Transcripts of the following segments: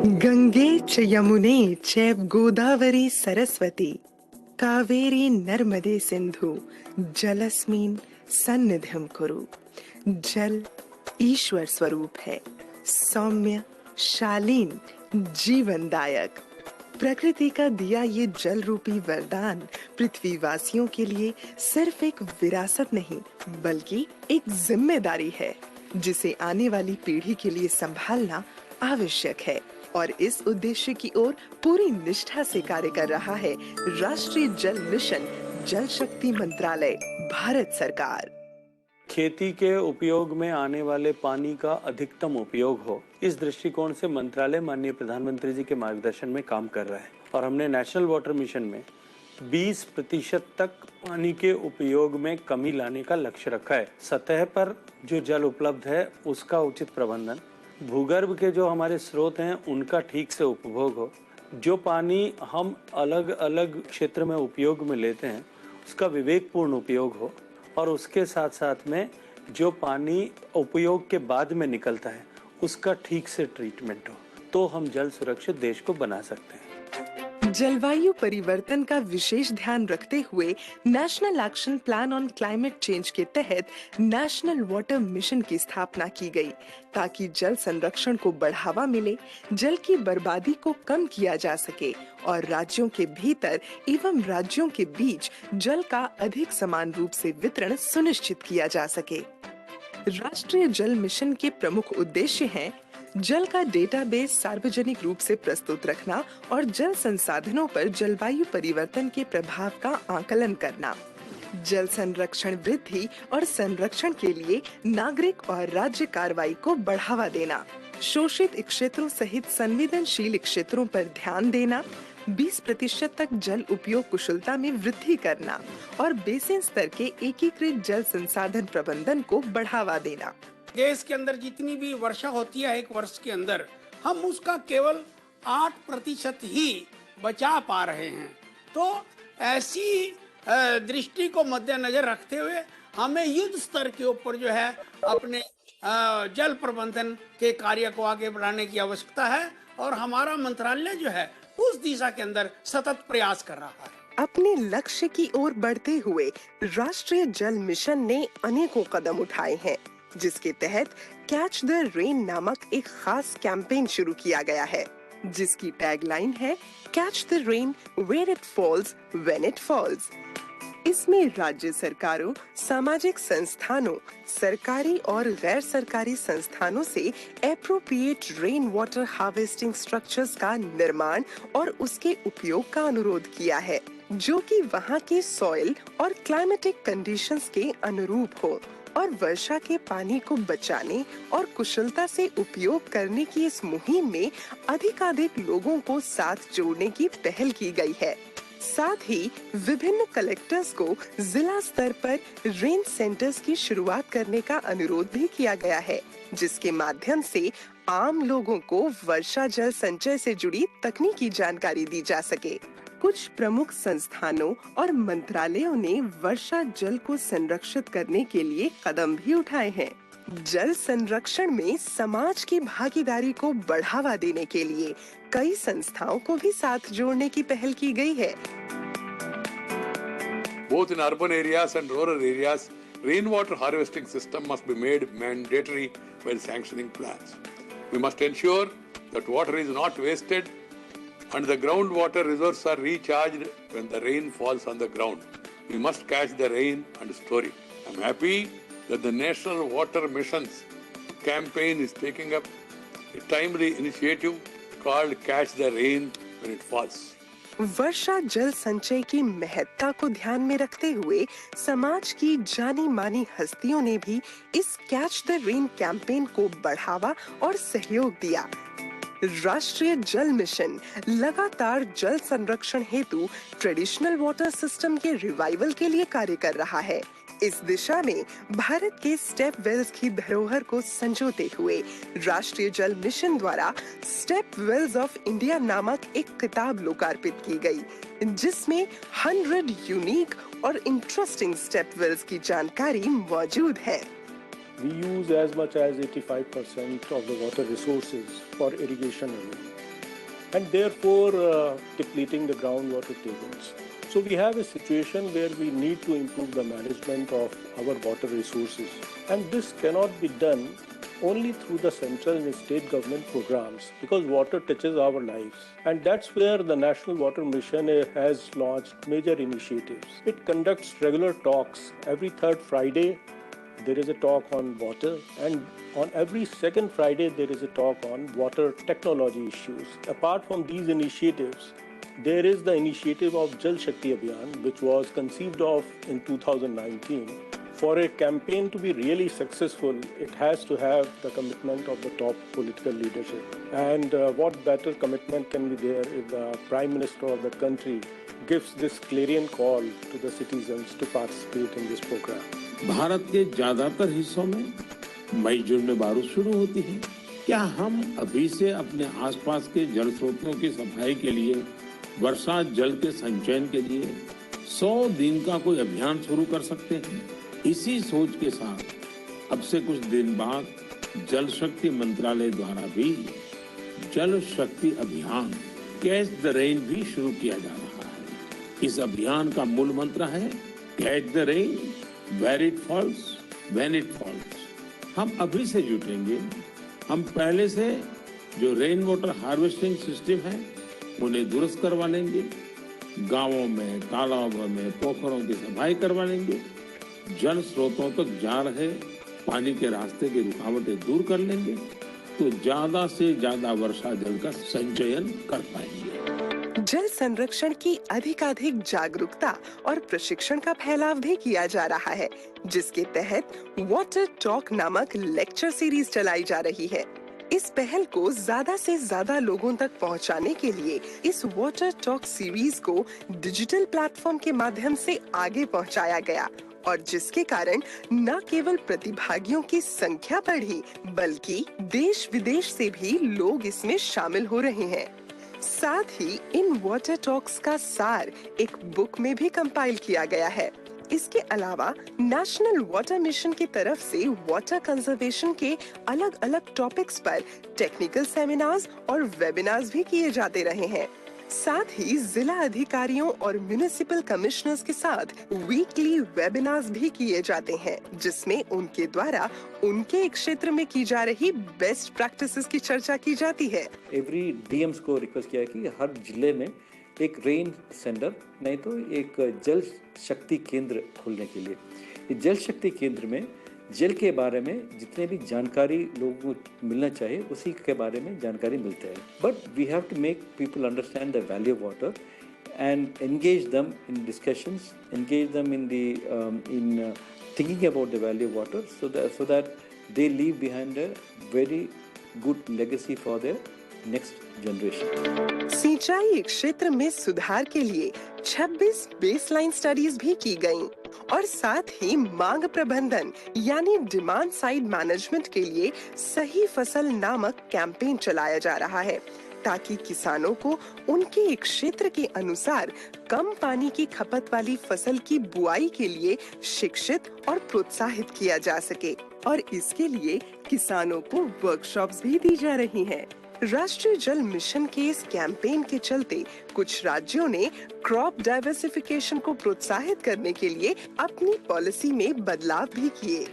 गंगे च यमुने चैव गोदावरी सरस्वती कावेरी नर्मदे सिंधु जलस्मिन् सन्निधिं कुरु। जल ईश्वर स्वरूप है, सौम्य, शालीन, जीवनदायक। प्रकृति का दिया ये जल रूपी वरदान पृथ्वीवासियों के लिए सिर्फ एक विरासत नहीं बल्कि एक जिम्मेदारी है, जिसे आने वाली पीढ़ी के लिए संभालना आवश्यक है। और इस उद्देश्य की ओर पूरी निष्ठा से कार्य कर रहा है राष्ट्रीय जल मिशन, जल शक्ति मंत्रालय, भारत सरकार। खेती के उपयोग में आने वाले पानी का अधिकतम उपयोग हो, इस दृष्टिकोण से मंत्रालय माननीय प्रधानमंत्री जी के मार्गदर्शन में काम कर रहा है। और हमने नेशनल वाटर मिशन में 20% तक पानी के उपयोग में कमी लाने का लक्ष्य रखा है। सतह पर जो जल उपलब्ध है उसका उचित प्रबंधन, भूगर्भ के जो हमारे स्रोत हैं उनका ठीक से उपभोग हो, जो पानी हम अलग अलग क्षेत्र में उपयोग में लेते हैं उसका विवेकपूर्ण उपयोग हो, और उसके साथ साथ में जो पानी उपयोग के बाद में निकलता है उसका ठीक से ट्रीटमेंट हो, तो हम जल सुरक्षित देश को बना सकते हैं। जलवायु परिवर्तन का विशेष ध्यान रखते हुए national action plan on climate change के तहत नेशनल वाटर मिशन की स्थापना की गई, ताकि जल संरक्षण को बढ़ावा मिले, जल की बर्बादी को कम किया जा सके और राज्यों के भीतर एवं राज्यों के बीच जल का अधिक समान रूप से वितरण सुनिश्चित किया जा सके। राष्ट्रीय जल मिशन के प्रमुख उद्देश्य हैं जल का डेटाबेस सार्वजनिक रूप से प्रस्तुत रखना और जल संसाधनों पर जलवायु परिवर्तन के प्रभाव का आकलन करना, जल संरक्षण वृद्धि और संरक्षण के लिए नागरिक और राज्य कार्रवाई को बढ़ावा देना, शोषित क्षेत्रों सहित संवेदनशील क्षेत्रों पर ध्यान देना, 20% तक जल उपयोग कुशलता में वृद्धि करना और बेसिन स्तर के एकीकृत जल संसाधन प्रबंधन को बढ़ावा देना। देश के अंदर जितनी भी वर्षा होती है एक वर्ष के अंदर, हम उसका केवल 8% ही बचा पा रहे हैं। तो ऐसी दृष्टि को मद्देनजर रखते हुए हमें युद्ध स्तर के ऊपर जो है अपने जल प्रबंधन के कार्य को आगे बढ़ाने की आवश्यकता है, और हमारा मंत्रालय जो है उस दिशा के अंदर सतत प्रयास कर रहा है। अपने लक्ष्य की ओर बढ़ते हुए राष्ट्रीय जल मिशन ने अनेकों कदम उठाए हैं, जिसके तहत कैच द रेन नामक एक खास कैंपेन शुरू किया गया है, जिसकी टैगलाइन है catch the rain where it falls when it falls. इसमें राज्य सरकारों, सामाजिक संस्थानों, सरकारी और गैर सरकारी संस्थानों से appropriate rain water harvesting structures का निर्माण और उसके उपयोग का अनुरोध किया है, जो कि वहां के सॉइल और क्लाइमेटिक कंडीशंस के अनुरूप हो, और वर्षा के पानी को बचाने और कुशलता से उपयोग करने की इस मुहिम में अधिकाधिक लोगों को साथ जोड़ने की पहल की गई है। साथ ही विभिन्न कलेक्टर्स को जिला स्तर पर रेन सेंटर्स की शुरुआत करने का अनुरोध भी किया गया है, जिसके माध्यम से आम लोगों को वर्षा जल संचय से जुड़ी तकनीकी जानकारी दी जा सके। कुछ प्रमुख संस्थानों और मंत्रालयों ने वर्षा जल को संरक्षित करने के लिए कदम भी उठाए हैं। जल संरक्षण में समाज की भागीदारी को बढ़ावा देने के लिए कई संस्थाओं को भी साथ जोड़ने की पहल की गई है। Both in urban areas and rural areas, rainwater harvesting system must be made mandatory while sanctioning plans. We must ensure that water is not wasted and the groundwater reserves are recharged when the rain falls on the ground. We must catch the rain and store it. I'm happy that the National Water Mission's campaign is taking up a timely initiative called Catch the Rain When It Falls. वर्षा जल संचय की महत्ता को ध्यान में रखते हुए समाज की जानी मानी हस्तियों ने भी इस कैच द रेन कैंपेन को बढ़ावा और सहयोग दिया। राष्ट्रीय जल मिशन लगातार जल संरक्षण हेतु ट्रेडिशनल वाटर सिस्टम के रिवाइवल के लिए कार्य कर रहा है। इस दिशा में भारत के स्टेप वेल्स की धरोहर को संजोते हुए राष्ट्रीय जल मिशन द्वारा स्टेप वेल्स ऑफ इंडिया नामक एक किताब लोकार्पित की गई, जिसमें 100 यूनिक और इंटरेस्टिंग स्टेप वेल्स की जानकारी मौजूद है। We use as much as 85% of the water resources for irrigation alone. and therefore depleting the groundwater tables. So we have a situation where we need to improve the management of our water resources, and this cannot be done only through the central and state government programs, because water touches our lives. And that's where the National Water Mission has launched major initiatives. It conducts regular talks. Every third Friday, there is a talk on water, and on every second Friday, there is a talk on water technology issues. Apart from these initiatives, there is the initiative of Jal Shakti Abhiyan, which was conceived of in 2019. For a campaign to be really successful, it has to have the commitment of the top political leadership. And what better commitment can be there if the Prime Minister of the country gives this clarion call to the citizens to participate in this program. Bharat के ज्यादातर हिस्सों में मई जून में बारिश शुरू होती है। क्या हम अभी से अपने आसपास के जल स्रोतों की सफाई के लिए, वर्षा जल के संचयन के लिए 100 दिन का कोई अभियान शुरू कर सकते हैं? इसी सोच के साथ अब से कुछ दिन बाद जल शक्ति मंत्रालय द्वारा भी जल शक्ति अभियान कैच द रेन भी शुरू किया जा रहा है। इस अभियान का मूल मंत्र है catch the rain where it falls when it falls. हम अभी से जुटेंगे, हम पहले से जो रेन वाटर हार्वेस्टिंग सिस्टम है उन्हें दुरुस्त करवा लेंगे, गांवों में, तालाबों में, पोखरों की सफाई करवा लेंगे, जल स्रोतों तक जा रहे पानी के रास्ते की रुकावटें दूर कर लेंगे, तो ज्यादा से ज्यादा वर्षा जल का संचयन कर पाएंगे। जल संरक्षण की अधिकाधिक जागरूकता और प्रशिक्षण का फैलाव भी किया जा रहा है, जिसके तहत वाटर टॉक नामक लेक्चर सीरीज चलाई जा रही है। इस पहल को ज्यादा से ज्यादा लोगों तक पहुंचाने के लिए इस वाटर टॉक सीरीज को डिजिटल प्लेटफॉर्म के माध्यम से आगे पहुंचाया गया, और जिसके कारण न केवल प्रतिभागियों की संख्या बढ़ी, बल्कि देश विदेश से भी लोग इसमें शामिल हो रहे हैं। साथ ही इन वाटर टॉक्स का सार एक बुक में भी कंपाइल किया गया है। इसके अलावा नेशनल वाटर मिशन की तरफ से वाटर कंजर्वेशन के अलग अलग टॉपिक्स पर टेक्निकल सेमिनार्स और वेबिनार्स भी किए जाते रहे हैं। साथ ही जिला अधिकारियों और म्युनिसिपल कमिश्नर्स के साथ वीकली वेबिनार्स भी किए जाते हैं, जिसमें उनके द्वारा उनके क्षेत्र में की जा रही बेस्ट प्रैक्टिसेस की चर्चा की जाती है। एवरी डीएम्स को रिक्वेस्ट किया कि हर जिले में एक रेन सेंटर नहीं तो एक जल शक्ति केंद्र खोलने के लिए। इस जल शक्ति केंद्र में जल के बारे में जितने भी जानकारी लोगों को मिलना चाहिए उसी के बारे में जानकारी मिलता है। But we have to make people understand the value of water and engage them in discussions, engage them in thinking about the value of water, so that they leave behind a very good legacy for their next generation. सिंचाई क्षेत्र में सुधार के लिए 26 baseline studies भी की गयीं और साथ ही मांग प्रबंधन यानी डिमांड साइड मैनेजमेंट के लिए सही फसल नामक कैंपेन चलाया जा रहा है, ताकि किसानों को उनके क्षेत्र के अनुसार कम पानी की खपत वाली फसल की बुआई के लिए शिक्षित और प्रोत्साहित किया जा सके। और इसके लिए किसानों को वर्कशॉप्स भी दी जा रही हैं। राष्ट्रीय जल मिशन के इस कैंपेन के चलते कुछ राज्यों ने क्रॉप डाइवर्सिफिकेशन को प्रोत्साहित करने के लिए अपनी पॉलिसी में बदलाव भी किए।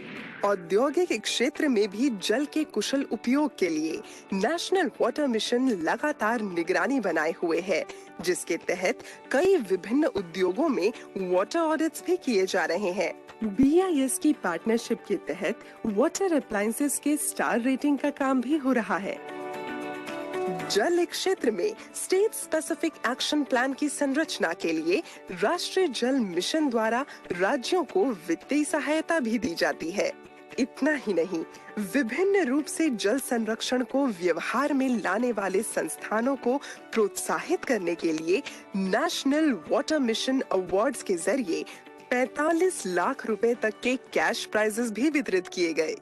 औद्योगिक क्षेत्र में भी जल के कुशल उपयोग के लिए नेशनल वाटर मिशन लगातार निगरानी बनाए हुए है, जिसके तहत कई विभिन्न उद्योगों में वाटर ऑडिट्स भी किए जा रहे हैं। BIS की पार्टनरशिप के तहत वाटर अप्लायंसेस के स्टार रेटिंग का काम भी हो रहा है। जल क्षेत्र में स्टेट स्पेसिफिक एक्शन प्लान की संरचना के लिए राष्ट्रीय जल मिशन द्वारा राज्यों को वित्तीय सहायता भी दी जाती है। इतना ही नहीं, विभिन्न रूप से जल संरक्षण को व्यवहार में लाने वाले संस्थानों को प्रोत्साहित करने के लिए नेशनल वाटर मिशन अवार्ड्स के जरिए 45 लाख रुपए तक के कैश प्राइजेस भी वितरित किए गए।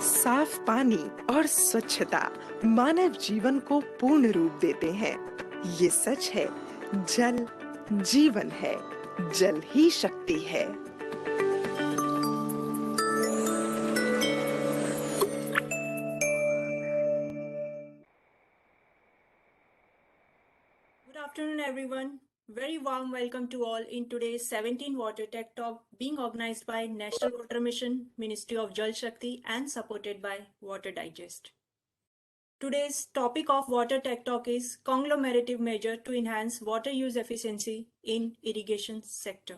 साफ पानी और स्वच्छता मानव जीवन को पूर्ण रूप देते हैं। ये सच है, जल जीवन है, जल ही शक्ति है। afternoon, everyone. Very warm welcome to all in today's 17 Water Tech Talk being organized by National Water Mission, Ministry of Jal Shakti and supported by Water Digest. Today's topic of Water Tech Talk is conglomerative measure to enhance water use efficiency in irrigation sector.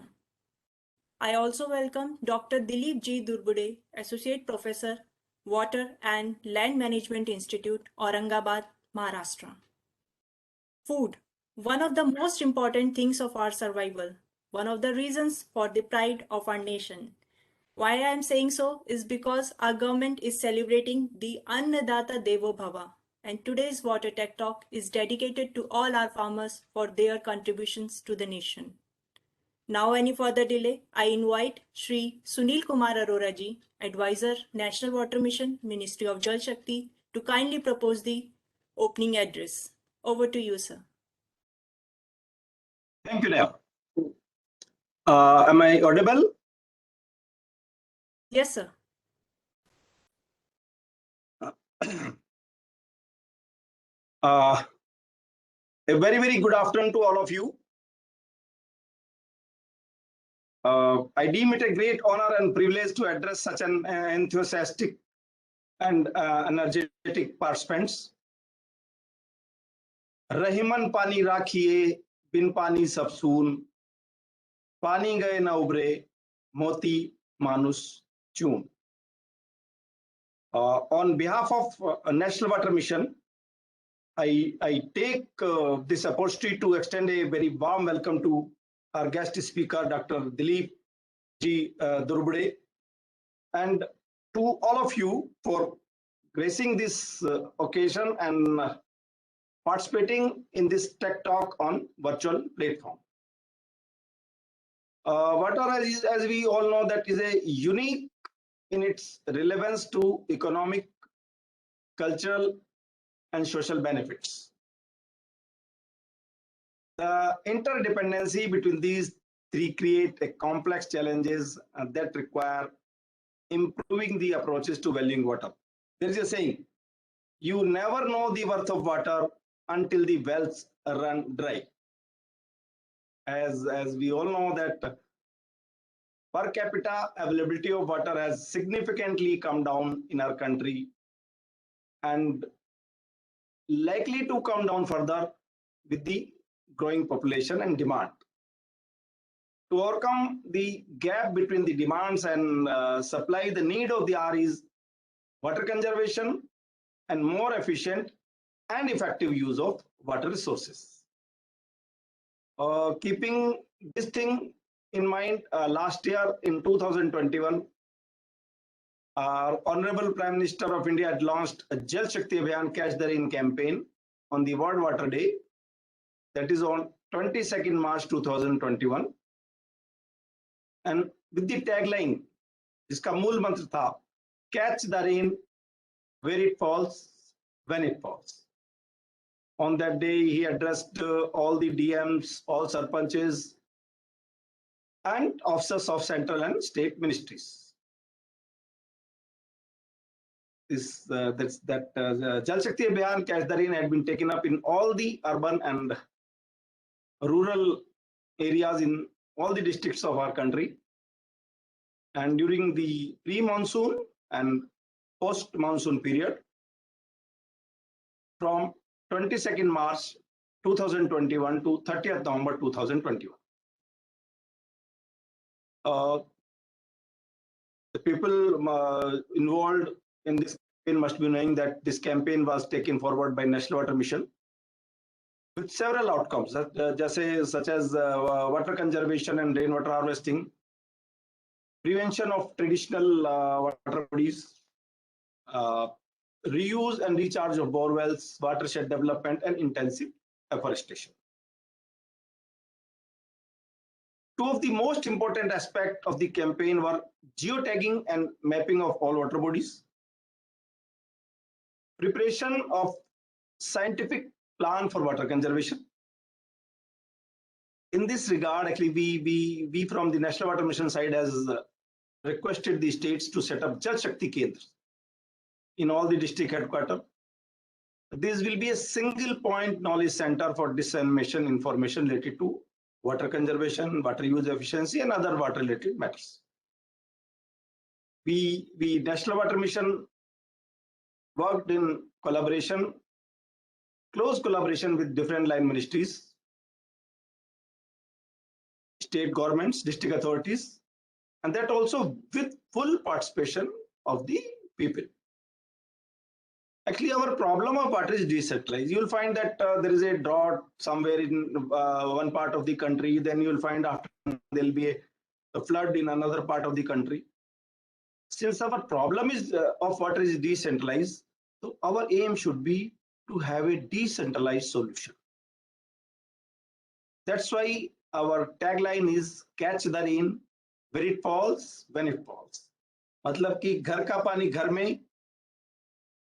I also welcome Dr. Dilip G. Durbude, Associate Professor, Water and Land Management Institute, Aurangabad, Maharashtra. Food, one of the most important things of our survival, one of the reasons for the pride of our nation. Why I am saying so is because our government is celebrating the Annadata Devo Bhava, and today's Water Tech Talk is dedicated to all our farmers for their contributions to the nation. Now, any further delay, I invite Shri Sunil Kumar Arora ji, Advisor, National Water Mission, Ministry of Jal Shakti, to kindly propose the opening address. Over to you, sir. Thank you, Neha. Am I audible? Yes, sir. A very good afternoon to all of you. I deem it a great honor and privilege to address such an enthusiastic and energetic participants. Rahiman पानी राखिए बिन पानी सब सून पानी गए न उबरे मोती मानुस चून. On behalf of National Water Mission, I take this opportunity to extend a very warm welcome to our guest speaker, Dr. Dilip G. Durbude, and to all of you for gracing this occasion and participating in this tech talk on virtual platform. Water, as we all know, that is a unique in its relevance to economic, cultural, and social benefits. The interdependency between these three create a complex challenges that require improving the approaches to valuing water. There is a saying, you never know the worth of water until the wells run dry. As we all know that per capita availability of water has significantly come down in our country and likely to come down further with the growing population and demand. To overcome the gap between the demands and supply, the need of the hour is water conservation and more efficient and effective use of water resources. Keeping this thing in mind, last year in 2021, our Honorable Prime Minister of India had launched a Jal Shakti Abhiyan Catch the Rain campaign on the World Water Day, that is on 22nd March 2021. And with the tagline, जिसका मूल मंत्र था, catch the rain where it falls, when it falls. On that day, he addressed all the DMs, all sarpanches, and officers of central and state ministries. Jal Shakti Abhiyan Catch the Rain had been taken up in all the urban and rural areas in all the districts of our country. And during the pre-monsoon and post-monsoon period, from 22nd March 2021 to 30th November 2021. The people involved in this campaign must be knowing that this campaign was taken forward by National Water Mission with several outcomes, such as water conservation and rainwater harvesting, prevention of traditional water bodies, reuse and recharge of bore wells, watershed development, and intensive afforestation. Two of the most important aspects of the campaign were geotagging and mapping of all water bodies, preparation of scientific plan for water conservation. In this regard, actually, we from the National Water Mission side has requested the states to set up Jal Shakti Kendras in all the district headquarters This will be a single point knowledge center for dissemination information related to water conservation, water use efficiency, and other water related matters. We National Water Mission worked in collaboration, close collaboration with different line ministries, state governments, district authorities, and that also with full participation of the people. Actually, our problem of water is decentralized. You will find that there is a drought somewhere in one part of the country, then you will find after there will be a flood in another part of the country. Since our problem is of water is decentralized, so our aim should be to have a decentralized solution. That's why our tagline is catch the rain where it falls, when it falls. मतलब कि घर का पानी घर में,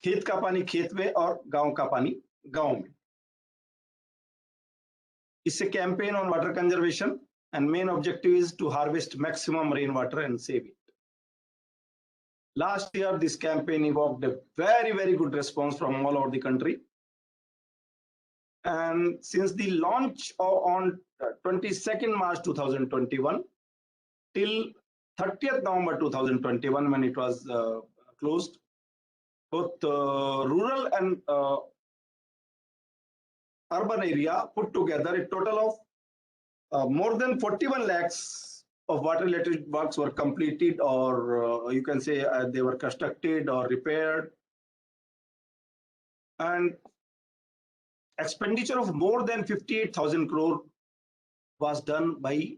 खेत का पानी खेत में और गांव का पानी गांव में. It's a campaign on water conservation and main objective is to harvest maximum rainwater and save it. Last year, this campaign evoked a very, very good response from all over the country. And since the launch on 22nd March 2021 till 30th November 2021, when it was closed, both rural and urban area put together, a total of more than 41 lakhs of water related works were completed, or you can say they were constructed or repaired. And expenditure of more than 58,000 crore was done by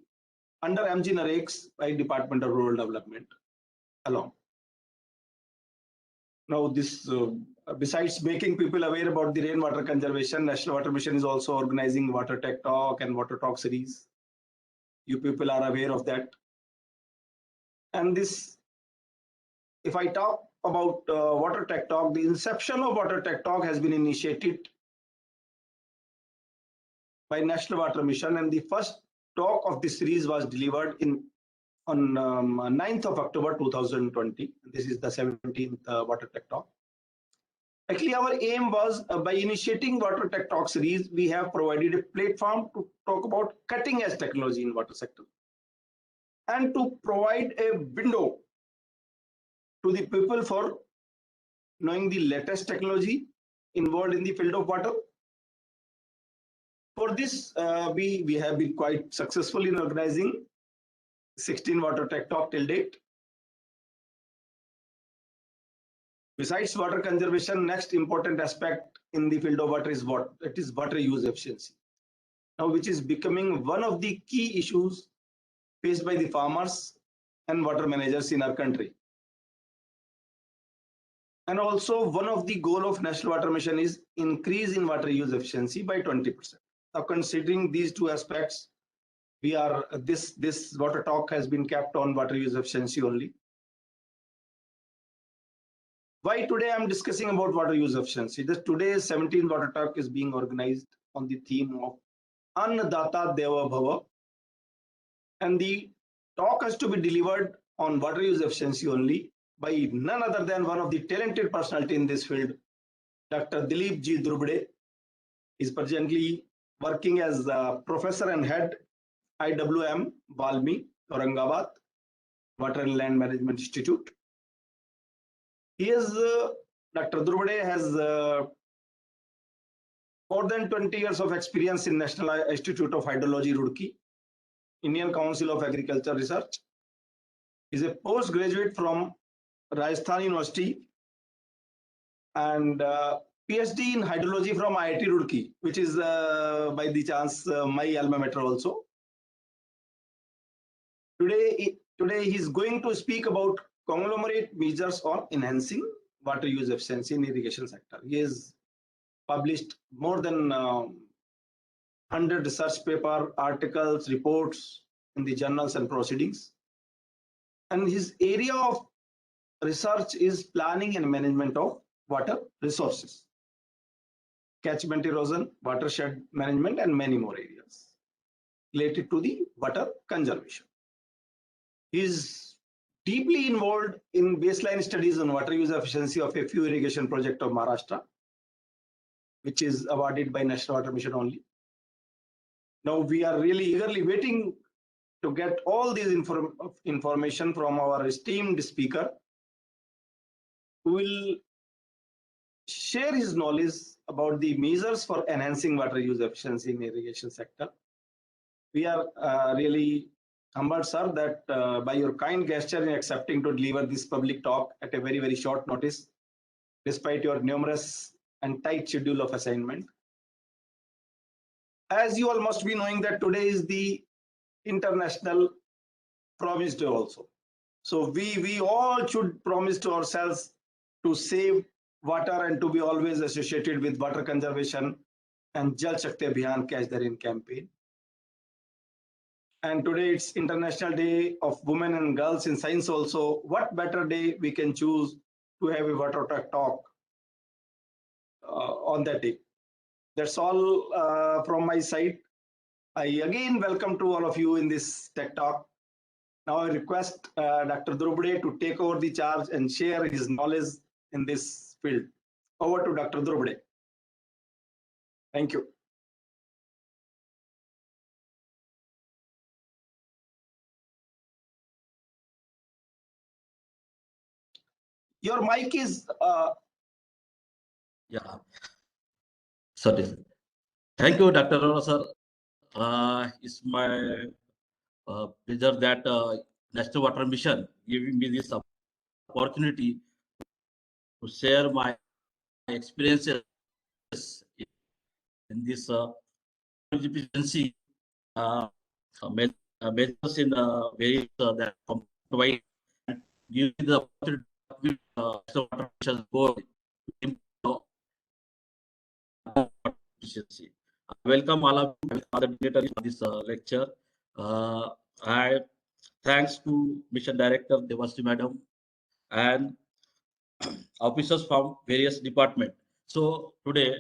under MGNREGA by Department of Rural Development alone. Now this, besides making people aware about the rainwater conservation, National Water Mission is also organizing Water Tech Talk and Water Talk series. You people are aware of that. And this, if I talk about Water Tech Talk, the inception of Water Tech Talk has been initiated by National Water Mission, and the first talk of this series was delivered on 9th of October 2020. This is the 17th Water Tech Talk. Actually, our aim was by initiating Water Tech Talk series, we have provided a platform to talk about cutting edge technology in water sector and to provide a window to the people for knowing the latest technology involved in the field of water. For this, we have been quite successful in organizing 16 Water Tech Talk till date. Besides water conservation, next important aspect in the field of water is what? It is water use efficiency. Now, which is becoming one of the key issues faced by the farmers and water managers in our country. And also one of the goal of National Water Mission is increase in water use efficiency by 20%. Now, considering these two aspects, we are this Water Talk has been kept on water use efficiency only. Why today I'm discussing about water use efficiency? Today's 17th Water Talk is being organized on the theme of Annadata Deva Bhava, and the talk has to be delivered on water use efficiency only by none other than one of the talented personality in this field, Dr. Dilip G. Drubade. Is presently working as a professor and head IWM Valmi, Aurangabad, Water and Land Management Institute. He is, Dr. Drubade has more than 20 years of experience in National Institute of Hydrology, Roorkee, Indian Council of Agriculture Research. He is a postgraduate from Rajasthan University and PhD in hydrology from IIT Roorkee, which is by the chance my alma mater also. Today he is going to speak about conglomerate measures on enhancing water use efficiency in irrigation sector. He has published more than 100 research paper, articles, reports in the journals and proceedings. And his area of research is planning and management of water resources, catchment erosion, watershed management, and many more areas related to the water conservation. He is deeply involved in baseline studies on water use efficiency of a few irrigation projects of Maharashtra. which is awarded by National Water Mission only. Now we are really eagerly waiting to get all these information from our esteemed speaker, who will share his knowledge about the measures for enhancing water use efficiency in irrigation sector. We are really humbled, sir, that by your kind gesture in accepting to deliver this public talk at a very, very short notice, despite your numerous and tight schedule of assignment. As you all must be knowing that today is the International Promise Day also. So we all should promise to ourselves to save water and to be always associated with water conservation and Jal Shakti Abhiyan Catch the Rain campaign. And today it's International Day of Women and Girls in Science also. What better day we can choose to have a water talk on that day. That's all from my side. I again welcome to all of you in this Tech Talk. Now I request Dr. Drupade to take over the charge and share his knowledge in this field. Over to Dr. Drupade. Thank you. Your mic is... Yeah. Sorry. Thank you, Dr. Arora, sir. It's my pleasure that National Water Mission giving me this opportunity to share my experiences in this efficiency measures in various that provide and give me the opportunity to National Water Mission board efficiency. I welcome all of you, all the dignitaries of this lecture. I thanks to Mission Director Devasri Madam and officers from various departments. So today,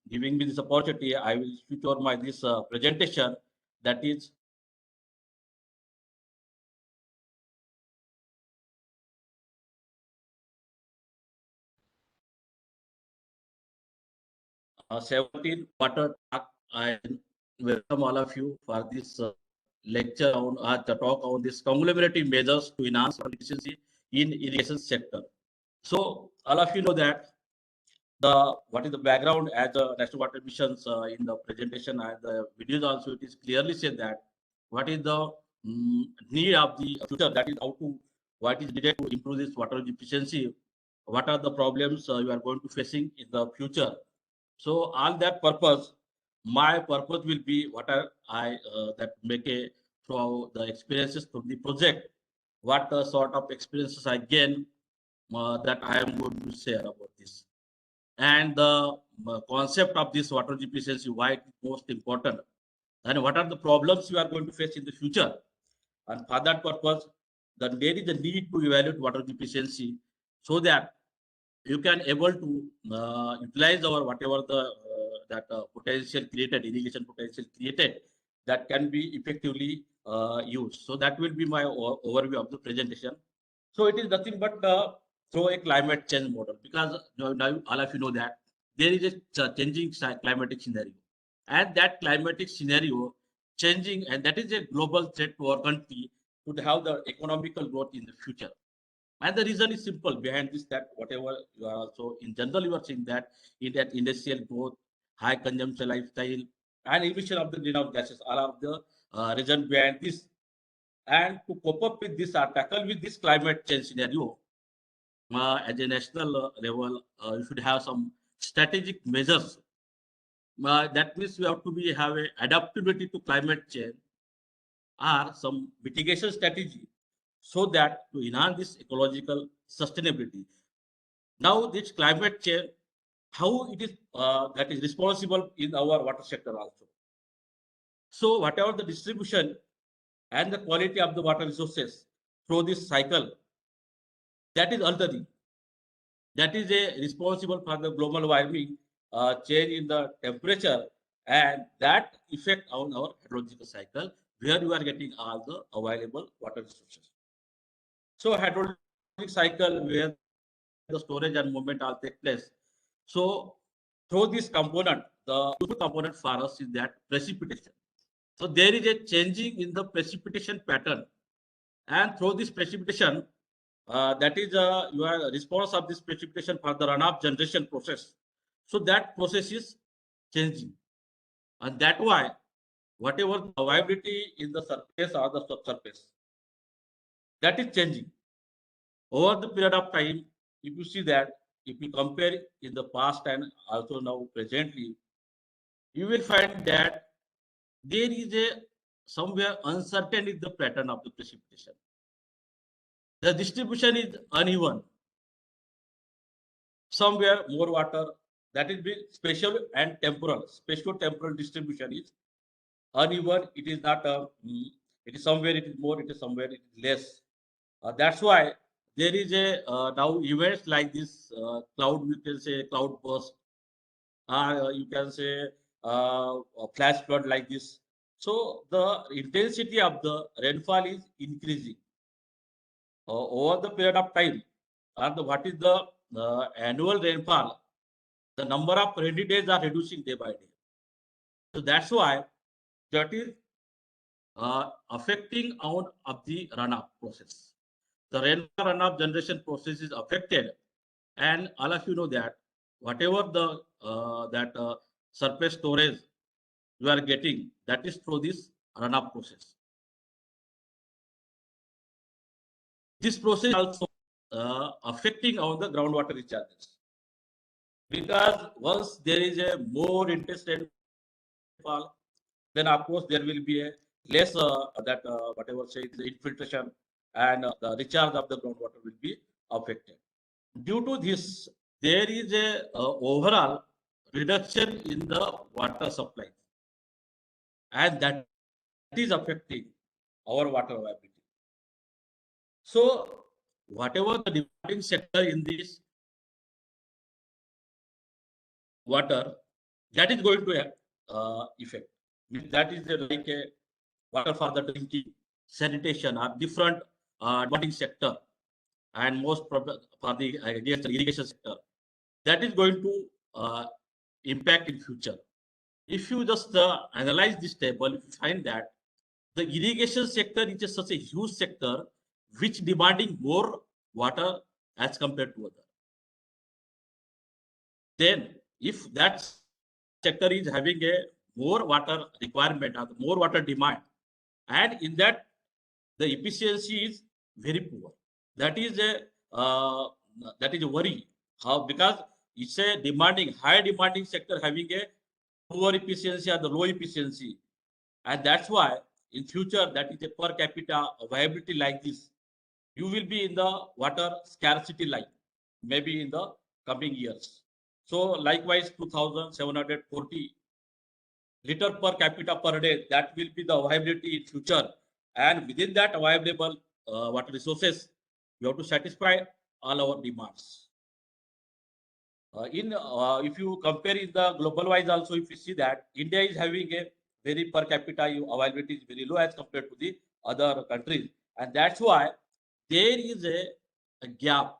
giving me this opportunity, I will switch over my this presentation, that is 17 water talk. I welcome all of you for this lecture on the talk on this cumulative measures to enhance efficiency in irrigation sector. So all of you know that what is the background as the National Water Missions in the presentation and the videos also, it is clearly said that what is the need of the future, that is what is needed to improve this water efficiency, what are the problems you are going to facing in the future. So all that purpose, my purpose will be what I that make a from the experiences from the project, what sort of experiences I gain that I am going to share about this. And the concept of this water efficiency, why it is most important, and what are the problems you are going to face in the future. And for that purpose, there is a need to evaluate water efficiency so that you can able to utilize our whatever the potential created, irrigation potential created, that can be effectively used. So that will be my overview of the presentation. So it is nothing but through a climate change model, because now all of you know that there is a changing climatic scenario, and that climatic scenario changing, and that is a global threat to our country to have the economical growth in the future. And the reason is simple behind this, that whatever you are also in general you are seeing that in that industrial growth, high consumption lifestyle, and emission of the greenhouse gases are of the reason behind this. And to cope up with this or tackle with this climate change scenario, at a national level, you should have some strategic measures. That means we have to have a adaptability to climate change or some mitigation strategy, so that to enhance this ecological sustainability. Now this climate change, how it is that is responsible in our water sector also. So whatever the distribution and the quality of the water resources through this cycle, that is altering. That is a responsible for the global warming, change in the temperature, and that effect on our hydrological cycle, where you are getting all the available water resources. So hydrologic cycle, where the storage and movement all take place. So through this component, the useful component for us is that precipitation. So there is a changing in the precipitation pattern, and through this precipitation, that is your response of this precipitation for the runoff generation process. So that process is changing, and that's why whatever the viability in the surface or the subsurface, that is changing over the period of time. If you see that, if you compare in the past and also now presently, you will find that there is a somewhere uncertain in the pattern of the precipitation. The distribution is uneven. Somewhere more water, that is spatial and temporal. Spatial temporal distribution is uneven. It is not it is somewhere it is more, it is somewhere it is less. That's why there is a now events like this cloud, you can say cloud burst, you can say a flash flood like this. So the intensity of the rainfall is increasing over the period of time. And what is the annual rainfall? The number of rainy days are reducing day by day. So that's why that is affecting out of the runoff process. The rainfall runoff generation process is affected, and all of you know that whatever the surface storage you are getting, that is through this runoff process. This process also affecting on the groundwater recharges, because once there is a more intense rainfall, then of course there will be a less whatever say the infiltration and the recharge of the groundwater will be affected. Due to this, there is a overall reduction in the water supply, and that is affecting our water availability. So whatever the demanding sector in this water, that is going to effect. That is like a water for the drinking, sanitation are different demanding sector, and most for the irrigation sector, that is going to impact in future. If you just analyze this table, you find that the irrigation sector is such a huge sector which demanding more water as compared to other. Then if that sector is having a more water requirement or more water demand, and in that the efficiency is very poor, that is a worry. How? Because it's a demanding, high demanding sector having a poor efficiency or the low efficiency, and that's why in future that is a per capita viability like this, you will be in the water scarcity line maybe in the coming years. So likewise 2740 liter per capita per day, that will be the viability in future, and within that viable water resources, we have to satisfy all our demands. If you compare in the global wise also, if you see that India is having a very per capita availability is very low as compared to the other countries, and that's why there is a gap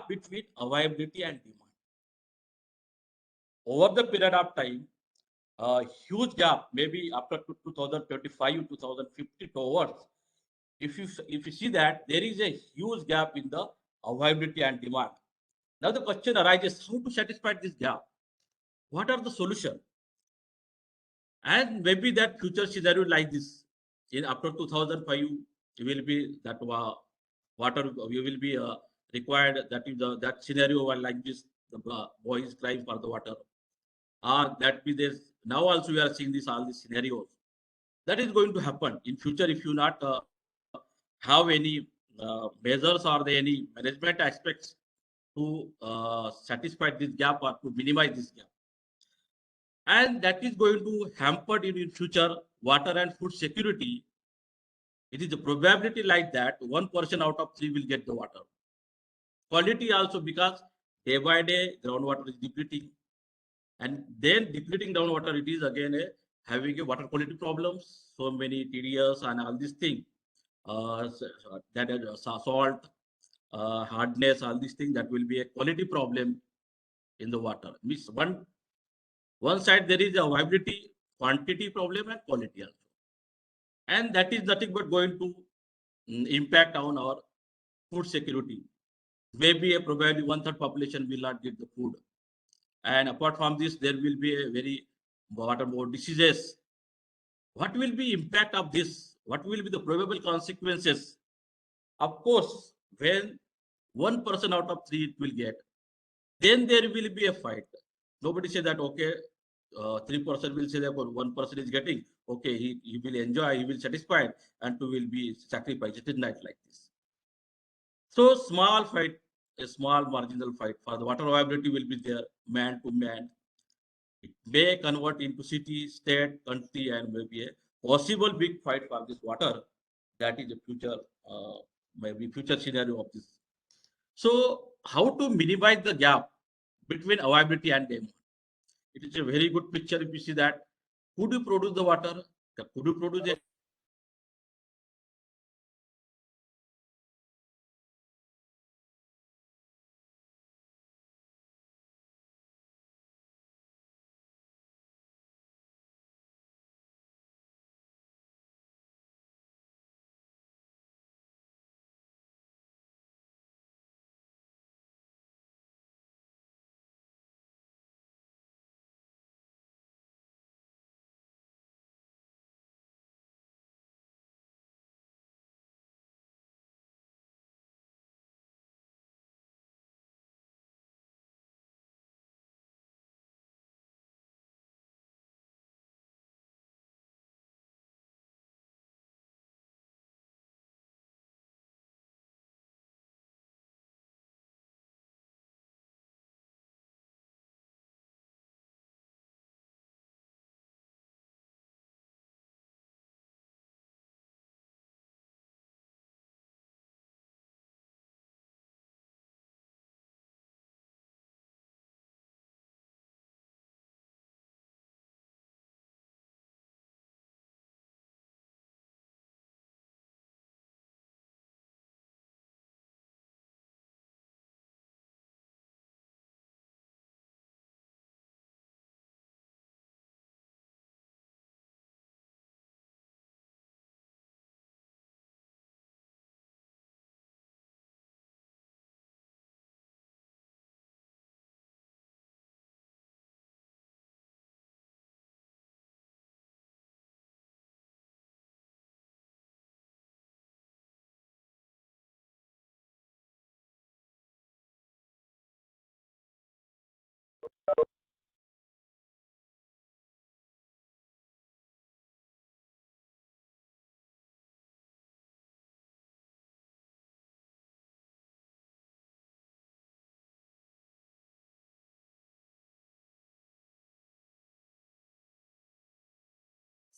between availability and demand. Over the period of time, huge gap, maybe after 2025, 2050 towards, if you see that there is a huge gap in the availability and demand. Now the question arises, how to satisfy this gap? What are the solutions? And maybe that future scenario like this, in after 2005, it will be that water we will be required. That is that scenario like this, the boy is crying for the water, or that be this. Now also we are seeing this all these scenarios. That is going to happen in future if you not have any measures or any management aspects to satisfy this gap or to minimize this gap, and that is going to hamper in future water and food security. It is a probability like that 1% out of 3 will get the water. Quality also, because day by day groundwater is depleting, and then depleting groundwater, it is again having a water quality problems. So many TDS and all these things, that is salt, hardness, all these things, that will be a quality problem in the water. Means one One side there is a viability, quantity problem and quality also. And that is nothing but going to impact on our food security. Maybe probably one-third population will not get the food. And apart from this, there will be a very waterborne diseases. What will be impact of this? What will be the probable consequences? Of course, when one person out of three it will get, then there will be a fight. Nobody say that, okay, 3% will say that 1% is getting, okay, he will enjoy, he will satisfied, and two will be sacrificed. It is not like this. So small fight, a small marginal fight for the water viability will be there, man to man. It may convert into city, state, country, and maybe a possible big fight for this water. That is the future, maybe future scenario of this. So how to minimize the gap between availability and demand? It is a very good picture if you see that. Could you produce the water? Could you produce it?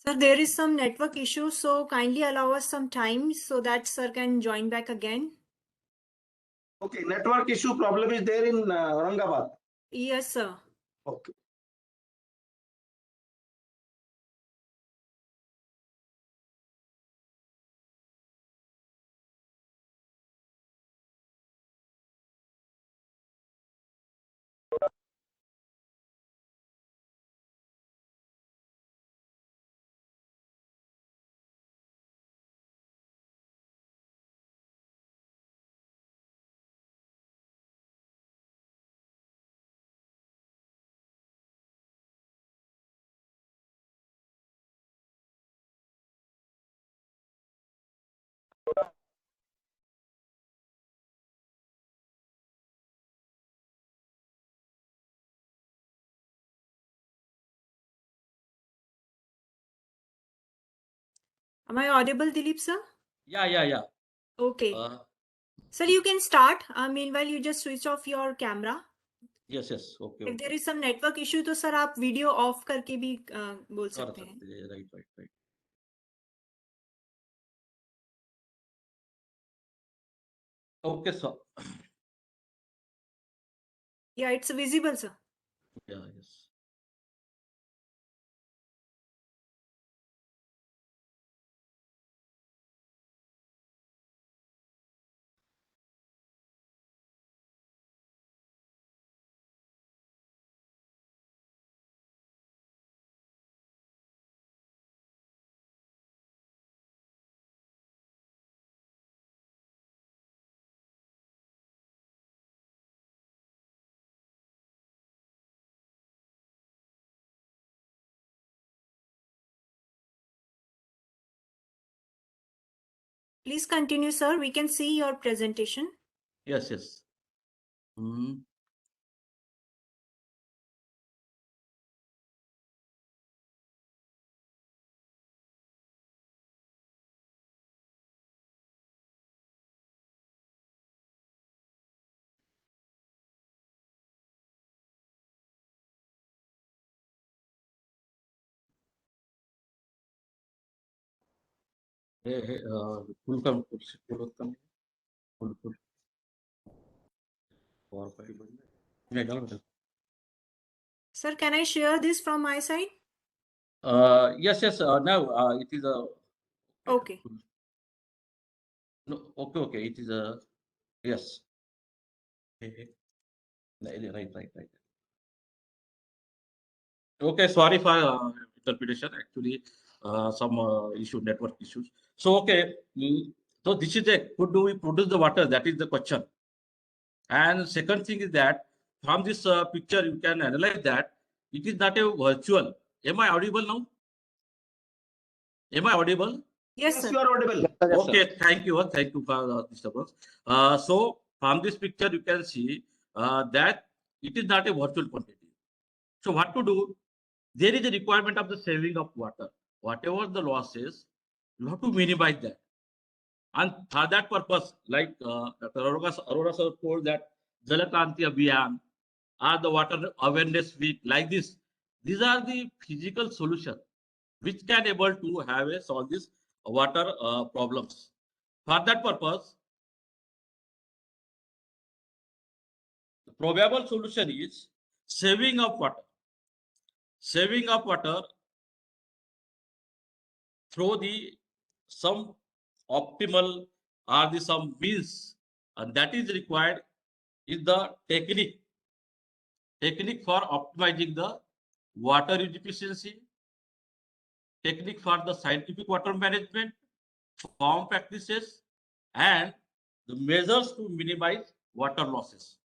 Sir, there is some network issue, so kindly allow us some time so that sir can join back again. Okay, network issue problem is there in Aurangabad. Yes, sir. Okay. Am I audible, Dilip sir? Yeah. Okay. Uh, Sir, you can start. Meanwhile, you just switch off your camera. yes. Okay. If there is some network issue, तो sir आप video of करके भी बोल कर सकते हैं. सकते हैं, right. Okay, so Yeah, it's visible, sir. yeah, yes. Please continue, sir. We can see your presentation. Yes, yes. Hmm. Hey, full come, full come, full. Sir, can I share this from my side? Yes, yes. Now it is a. Okay. No, okay, okay. It is a. Yes. Right, right, right. Okay, sorry for interpretation. Actually, some issue, network issues. So, okay. So this is a, could do we produce the water? That is the question. And second thing is that from this picture, you can analyze that it is not a virtual. Am I audible now? Am I audible? Yes, sir. You are audible. Okay, thank you. Thank you for disturbance. So from this picture, you can see that it is not a virtual quantity. So what to do? There is a requirement of the saving of water. Whatever the losses, you have to minimize that. And for that purpose, like Dr. Arora sir told that Jalakranti Abhiyan or the Water Awareness Week, like this, these are the physical solutions which can able to have a solve this water problems. For that purpose, the probable solution is saving of water. Saving of water through the some optimal or the some means, and that is required is the technique for optimizing the water use efficiency, technique for the scientific water management, farm practices, and the measures to minimize water losses.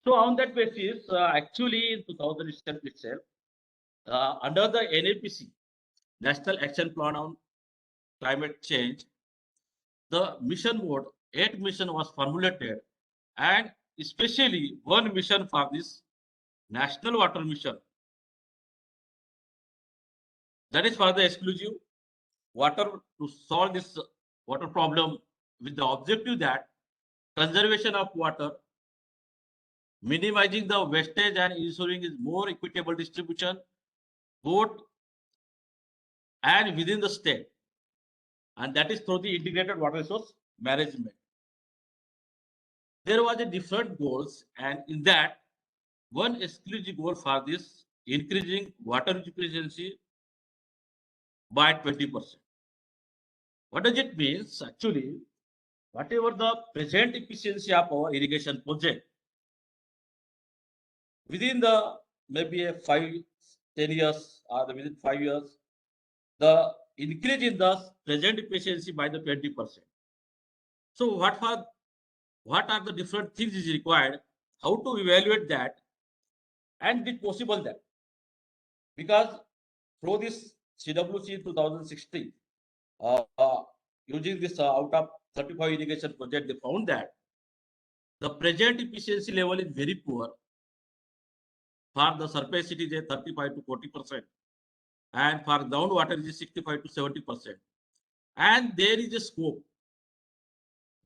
So on that basis, actually in 2007 itself, under the NAPC, National Action Plan on Climate Change, the mission mode, 8 mission was formulated, and especially one mission for this National Water Mission. That is for the exclusive water to solve this water problem with the objective that conservation of water, minimizing the wastage and ensuring is more equitable distribution, both and within the state. And that is through the integrated water resource management. There was a different goals, and in that, one exclusive goal for this increasing water efficiency by 20%. What does it mean? Actually, whatever the present efficiency of our irrigation project, within the maybe a 5-10 years or within 5 years, the increase in the present efficiency by the 20%. So what are the different things is required? How to evaluate that? And it possible that because through this CWC 2016, using this out of 35 irrigation project, they found that the present efficiency level is very poor. For the surface it is a 35 to 40%, and for groundwater it is 65 to 70%. And there is a scope.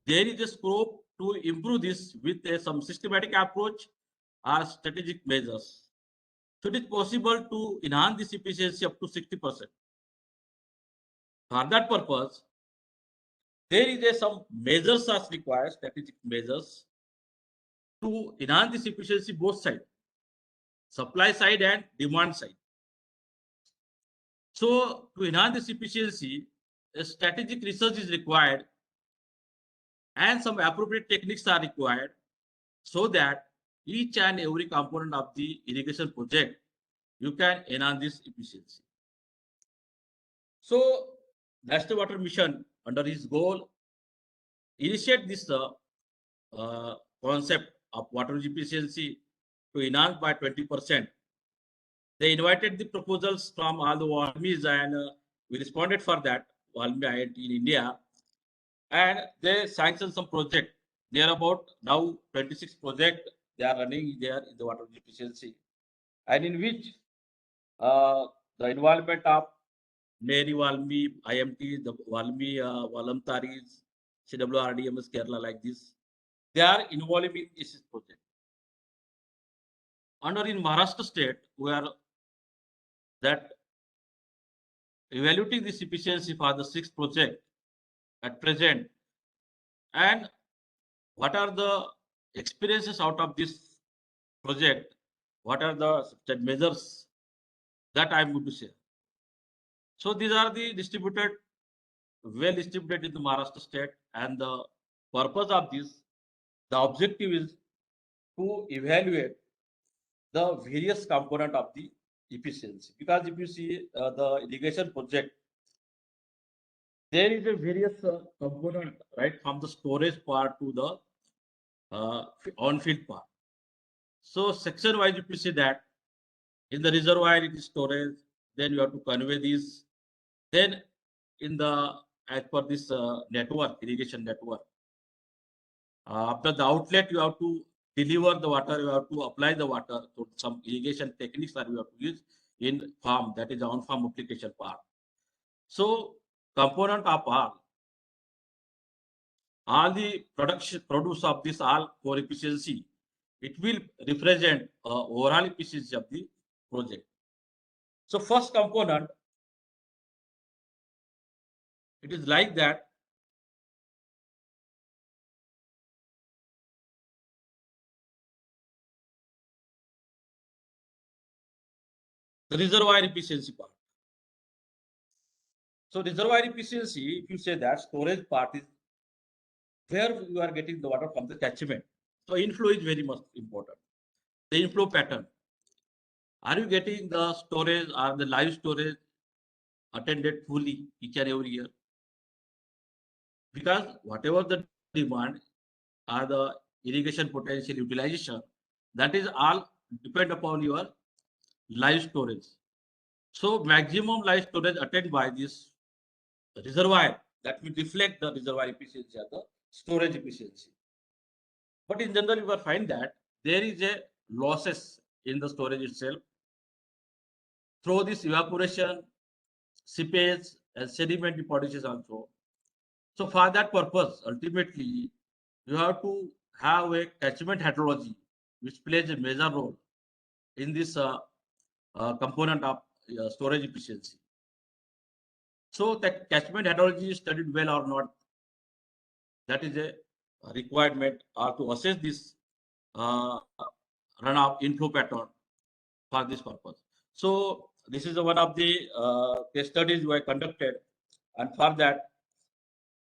There is a scope to improve this with some systematic approach or strategic measures. So it is possible to enhance this efficiency up to 60%. For that purpose, there is some measures as required, strategic measures to enhance this efficiency both sides, supply side and demand side. So to enhance this efficiency, a strategic research is required and some appropriate techniques are required so that each and every component of the irrigation project, you can enhance this efficiency. So National Water Mission, under his goal, initiate this concept of water efficiency to enhance by 20%. They invited the proposals from all the armies, and we responded for that. Valmi IIT in India, and they sanctioned some project. They are about now 26 project they are running there in the water efficiency, and in which the involvement of Mary Valmi, IMT, the Valmi Voluntaries, CWRDMS Kerala like this, they are involved in this project. Under in Maharashtra state, where that evaluating this efficiency for the 6th project at present, and what are the experiences out of this project, what are the measures that I am going to share. So these are the distributed, well distributed in the Maharashtra state, and the purpose of this, the objective is to evaluate the various component of the efficiency. Because if you see the irrigation project, there is a various component, right, from the storage part to the on-field part. So section-wise, if you see that in the reservoir it is storage, then you have to convey these. Then in the as per this network, irrigation network, after the outlet you have to deliver the water, you have to apply the water. So some irrigation techniques that you have to use in farm, that is the on-farm application part. So component of all the produce of this all core efficiency, it will represent overall efficiency of the project. So first component, it is like that. The reservoir efficiency part. So reservoir efficiency, if you say that storage part is where you are getting the water from the catchment. So inflow is very much important. The inflow pattern. Are you getting the storage or the live storage attended fully each and every year? Because whatever the demand or the irrigation potential utilization, that is all depend upon your live storage. So maximum live storage attained by this reservoir, that will reflect the reservoir efficiency or the storage efficiency. But in general, you will find that there is a losses in the storage itself through this evaporation, seepage, and sediment deposition also. So for that purpose, ultimately, you have to have a catchment hydrology, which plays a major role in this component of storage efficiency. So that catchment hydrology is studied well or not, that is a requirement or to assess this runoff inflow pattern for this purpose. So this is one of the case studies we conducted, and for that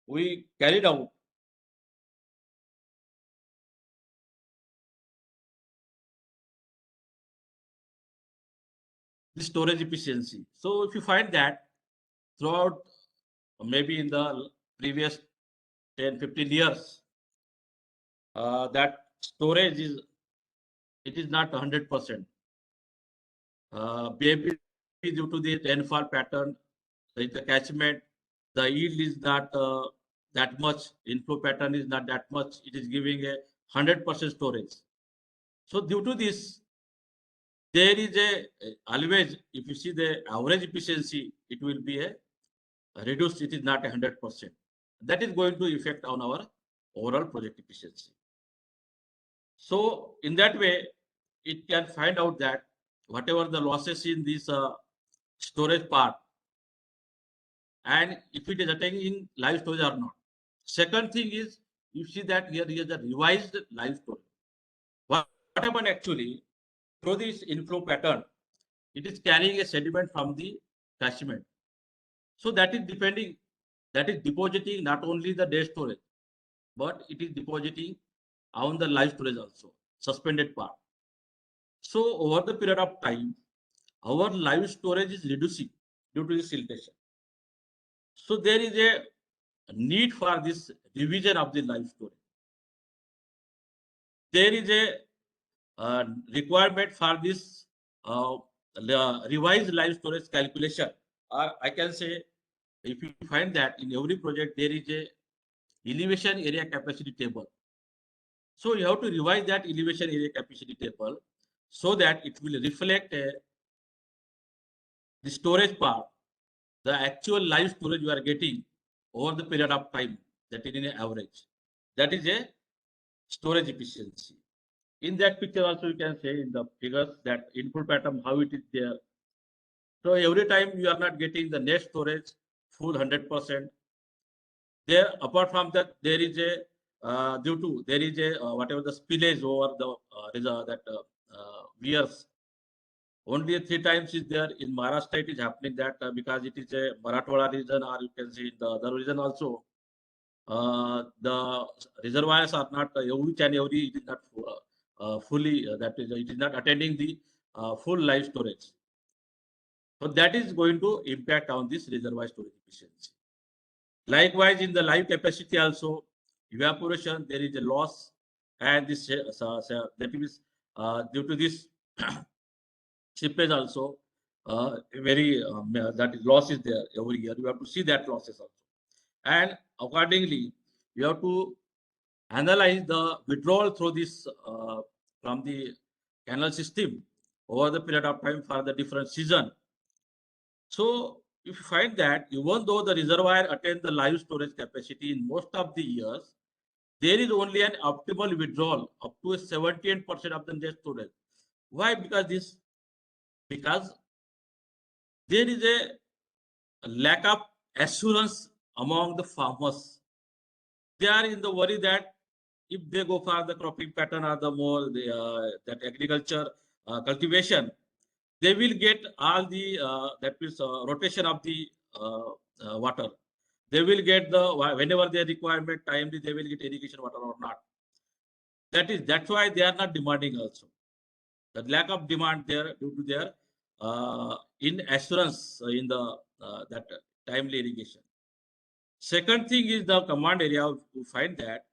we carried out the storage efficiency. So if you find that throughout maybe in the previous 10-15 years, that storage is, it is not 100%. Maybe due to the rainfall pattern, the catchment, the yield is not that much, inflow pattern is not that much, it is giving a 100% storage. So due to this, there is a always, if you see the average efficiency, it will be a reduced, it is not 100%. That is going to affect on our overall project efficiency. So in that way, it can find out that whatever the losses in this storage part, and if it is attaining in live storage or not. Second thing is, you see that here is a revised live storage. What happened actually, through this inflow pattern, it is carrying a sediment from the catchment. So that is depending, that is depositing not only the day storage, but it is depositing on the live storage also, suspended part. So over the period of time, our live storage is reducing due to the siltation. So there is a need for this revision of the live storage. There is a requirement for this revised live storage calculation, or I can say if you find that in every project there is a elevation area capacity table. So you have to revise that elevation area capacity table so that it will reflect the storage part, the actual live storage you are getting over the period of time, that is in an average. That is a storage efficiency. In that picture also you can say in the figures that input pattern, how it is there. So every time you are not getting the net storage full 100%. There, apart from that, there is a there is a whatever the spillage over the weirs. Only 3 times is there in Maharashtra. It is happening that because it is a Marathwada region, or you can see in the other region also. The reservoirs are not each and every, it is not fully that is it is not attending the full live storage. So that is going to impact on this reservoir storage efficiency. Likewise, in the live capacity also, evaporation, there is a loss, and this that is due to this seepage also very that is loss is there every year. You have to see that losses also, and accordingly you have to analyze the withdrawal through this from the canal system over the period of time for the different season. So if you find that even though the reservoir attains the live storage capacity in most of the years, there is only an optimal withdrawal up to 78% of the net storage. Why? Because there is a lack of assurance among the farmers. They are in the worry that if they go for the cropping pattern or the more that agriculture cultivation, they will get all the that means rotation of the water. They will get the whenever their requirement timely, they will get irrigation water or not. That's why they are not demanding also. The lack of demand there due to their inassurance in the that timely irrigation. Second thing is the command area. We find that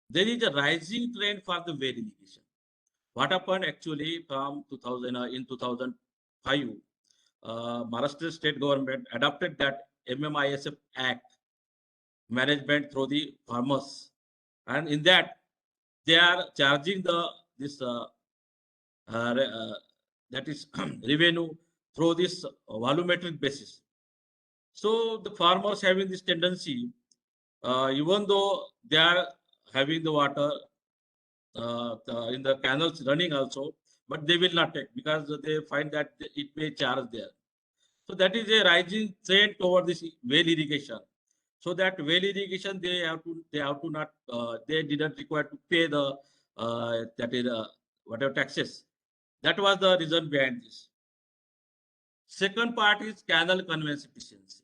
there is a rising trend for the well irrigation. What happened actually from 2000 in 2005, Maharashtra state government adopted that MMISF Act management through the farmers, and in that they are charging this that is revenue through this volumetric basis. So the farmers having this tendency, even though they are having the water in the canals running also, but they will not take because they find that it may charge there. So that is a rising trend toward this well irrigation. So that well irrigation they have to not they didn't require to pay the that is whatever taxes. That was the reason behind this. Second part is canal conveyance efficiency.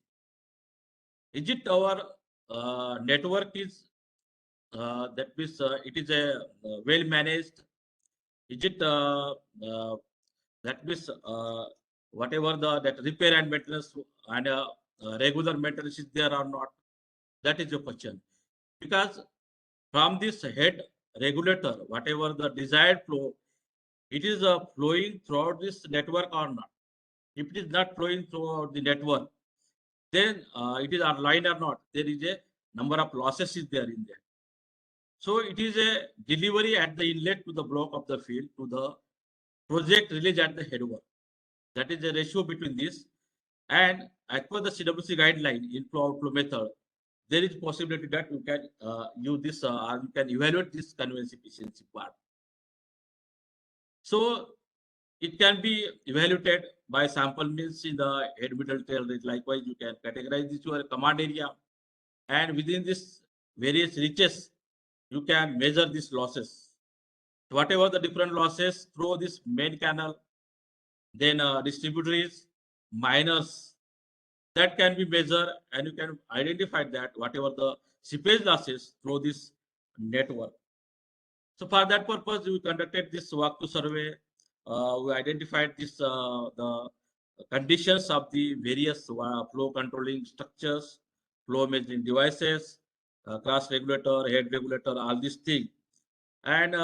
Is it our network is that means it is a well managed? Is it that means whatever that repair and maintenance and regular maintenance is there or not? That is the question. Because from this head regulator, whatever the desired flow, it is flowing throughout this network or not. If it is not flowing throughout the network, then it is online or not. There is a number of losses is there in there. So it is a delivery at the inlet to the block of the field to the project release at the headwork. That is the ratio between this. And as per the CWC guideline, inflow outflow method, there is possibility that you can use this or you can evaluate this conveyance efficiency part. So it can be evaluated by sample means in the head middle tail range. Likewise, you can categorize this to a command area, and within this various reaches, you can measure these losses. Whatever the different losses through this main canal, then distributaries, minors, that can be measured, and you can identify that whatever the seepage losses through this network. So for that purpose, we conducted this walkthrough survey. We identified this the conditions of the various flow controlling structures, flow measuring devices, cross regulator, head regulator, all these things, and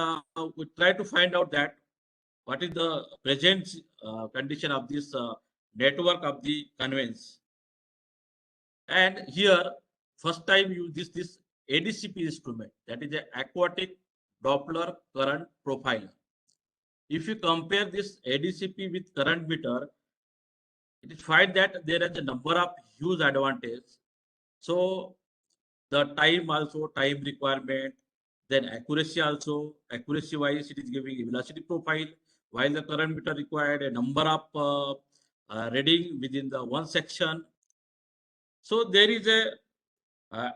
we try to find out that what is the present condition of this network of the conveyance. And here, first time you this ADCP instrument, that is a aquatic Doppler current profiler. If you compare this ADCP with current meter, it is find that there is a number of huge advantage. So the time also, time requirement, then accuracy also, accuracy wise, it is giving a velocity profile, while the current meter required a number of reading within the one section. So there is a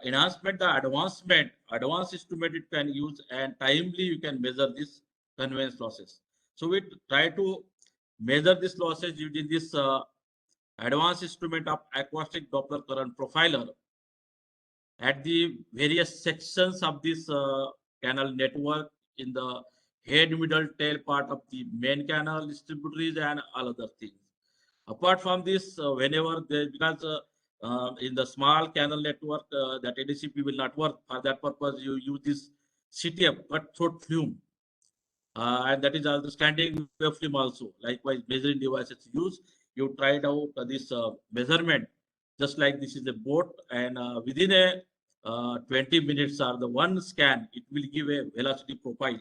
enhancement, the advanced instrument it can use, and timely you can measure this conveyance losses. So we try to measure this losses using this advanced instrument of acoustic Doppler current profiler at the various sections of this canal network in the head, middle, tail part of the main canal, distributaries, and all other things. Apart from this, whenever there, because in the small canal network, that ADCP will not work. For that purpose, you use this CTF, cut-throat flume, and that is also standing wave flume also. Likewise, measuring devices used. You tried out this measurement, just like this is a boat, and within a 20 minutes or the one scan, it will give a velocity profile.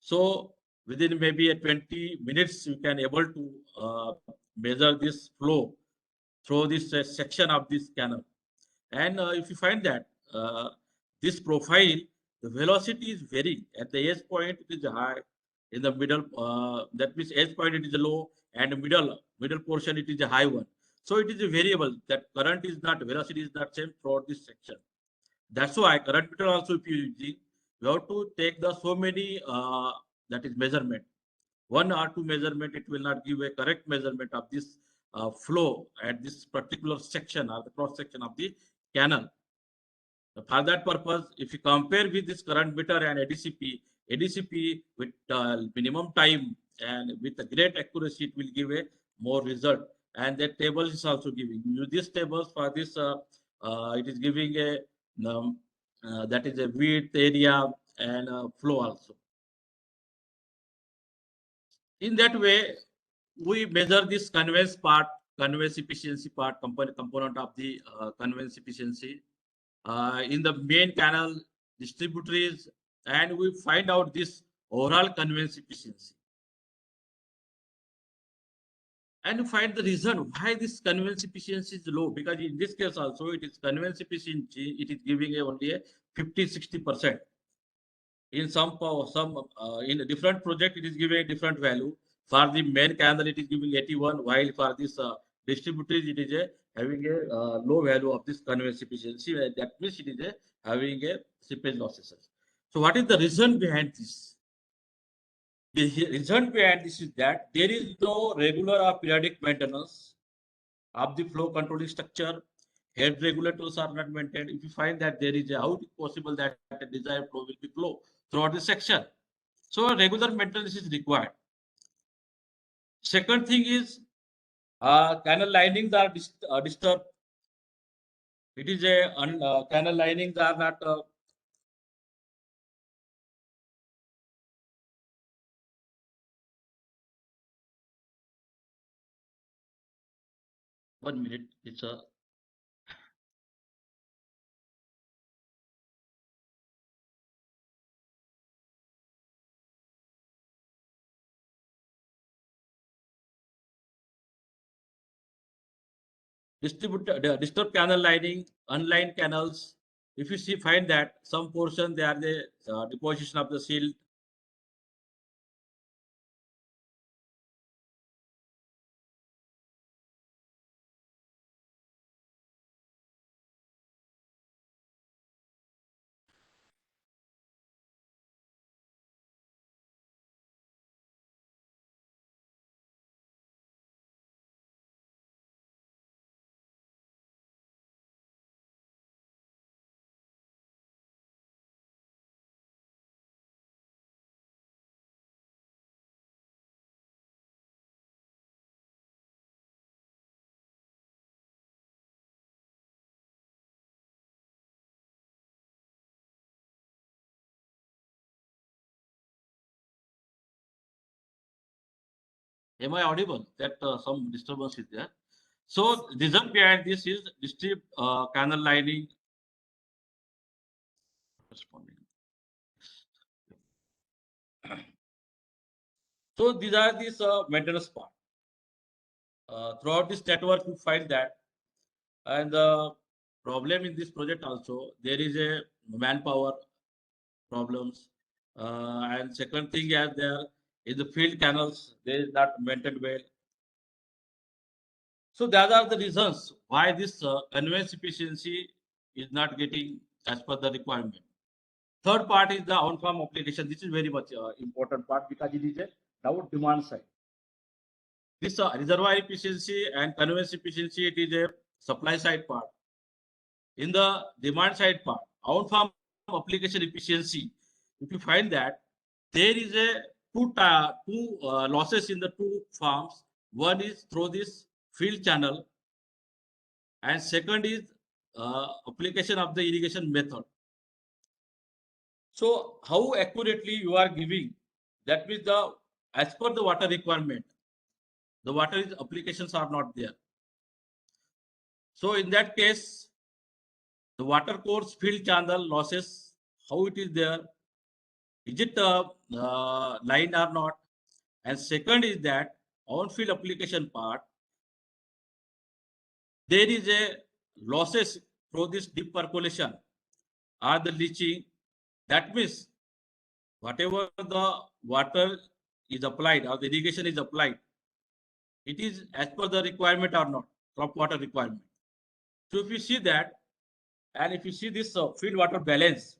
So within maybe a 20 minutes, you can able to measure this flow through this section of this canal. And if you find that this profile, the velocity is varying. At the edge point, it is high. In the middle, that means edge point, it is low, and middle portion, it is a high one. So it is a variable that current is not, velocity is not same throughout this section. That's why current meter also, if you using, you have to take the so many that is measurement. One or two measurement, it will not give a correct measurement of this flow at this particular section or the cross section of the canal. For that purpose, if you compare with this current meter and ADCP with minimum time and with a great accuracy, it will give a more result. And that table is also giving. Use these tables for this. It is giving a that is a width, area, and flow also. In that way, we measure this conveyance part, conveyance efficiency part, component of the conveyance efficiency in the main canal distributaries, and we find out this overall conveyance efficiency. And find the reason why this conveyance efficiency is low, because in this case also it is conveyance efficiency, it is giving only a 50-60%. In some in a different project, it is giving a different value. For the main canal, it is giving 81, while for this distributors, it is having a low value of this conveyance efficiency. That means it is having a seepage losses. So what is the reason behind this? The reason behind this is that there is no regular or periodic maintenance of the flow controlling structure. Head regulators are not maintained. If you find that there is how it is possible that a desired flow will be flow throughout the section. So regular maintenance is required. Second thing is canal linings are disturbed. It is a canal linings are not 1 minute. It's a disturbed canal lining, unlined canals. If you see, find that some portion they are the deposition of the silt. Am I audible? That some disturbance is there. So the reason behind this is district canal lining. So these are this maintenance part. Throughout this network, you find that, and the problem in this project also, there is a manpower problems. And second thing is there is the field canals, they is not maintained well. So those are the reasons why this conveyance efficiency is not getting as per the requirement. Third part is the on-farm application. This is very much important part because it is a now demand side. This reservoir efficiency and conveyance efficiency, it is a supply side part. In the demand side part, on-farm application efficiency, if you find that there is a two losses in the two farms. One is through this field channel, and second is application of the irrigation method. So how accurately you are giving, that means the as per the water requirement, the water applications are not there. So in that case, the water course field channel losses, how it is there, is it line or not? And second is that on field application part, there is a losses through this deep percolation or the leaching. That means whatever the water is applied or the irrigation is applied, it is as per the requirement or not, crop water requirement. So if you see that, and if you see this field water balance,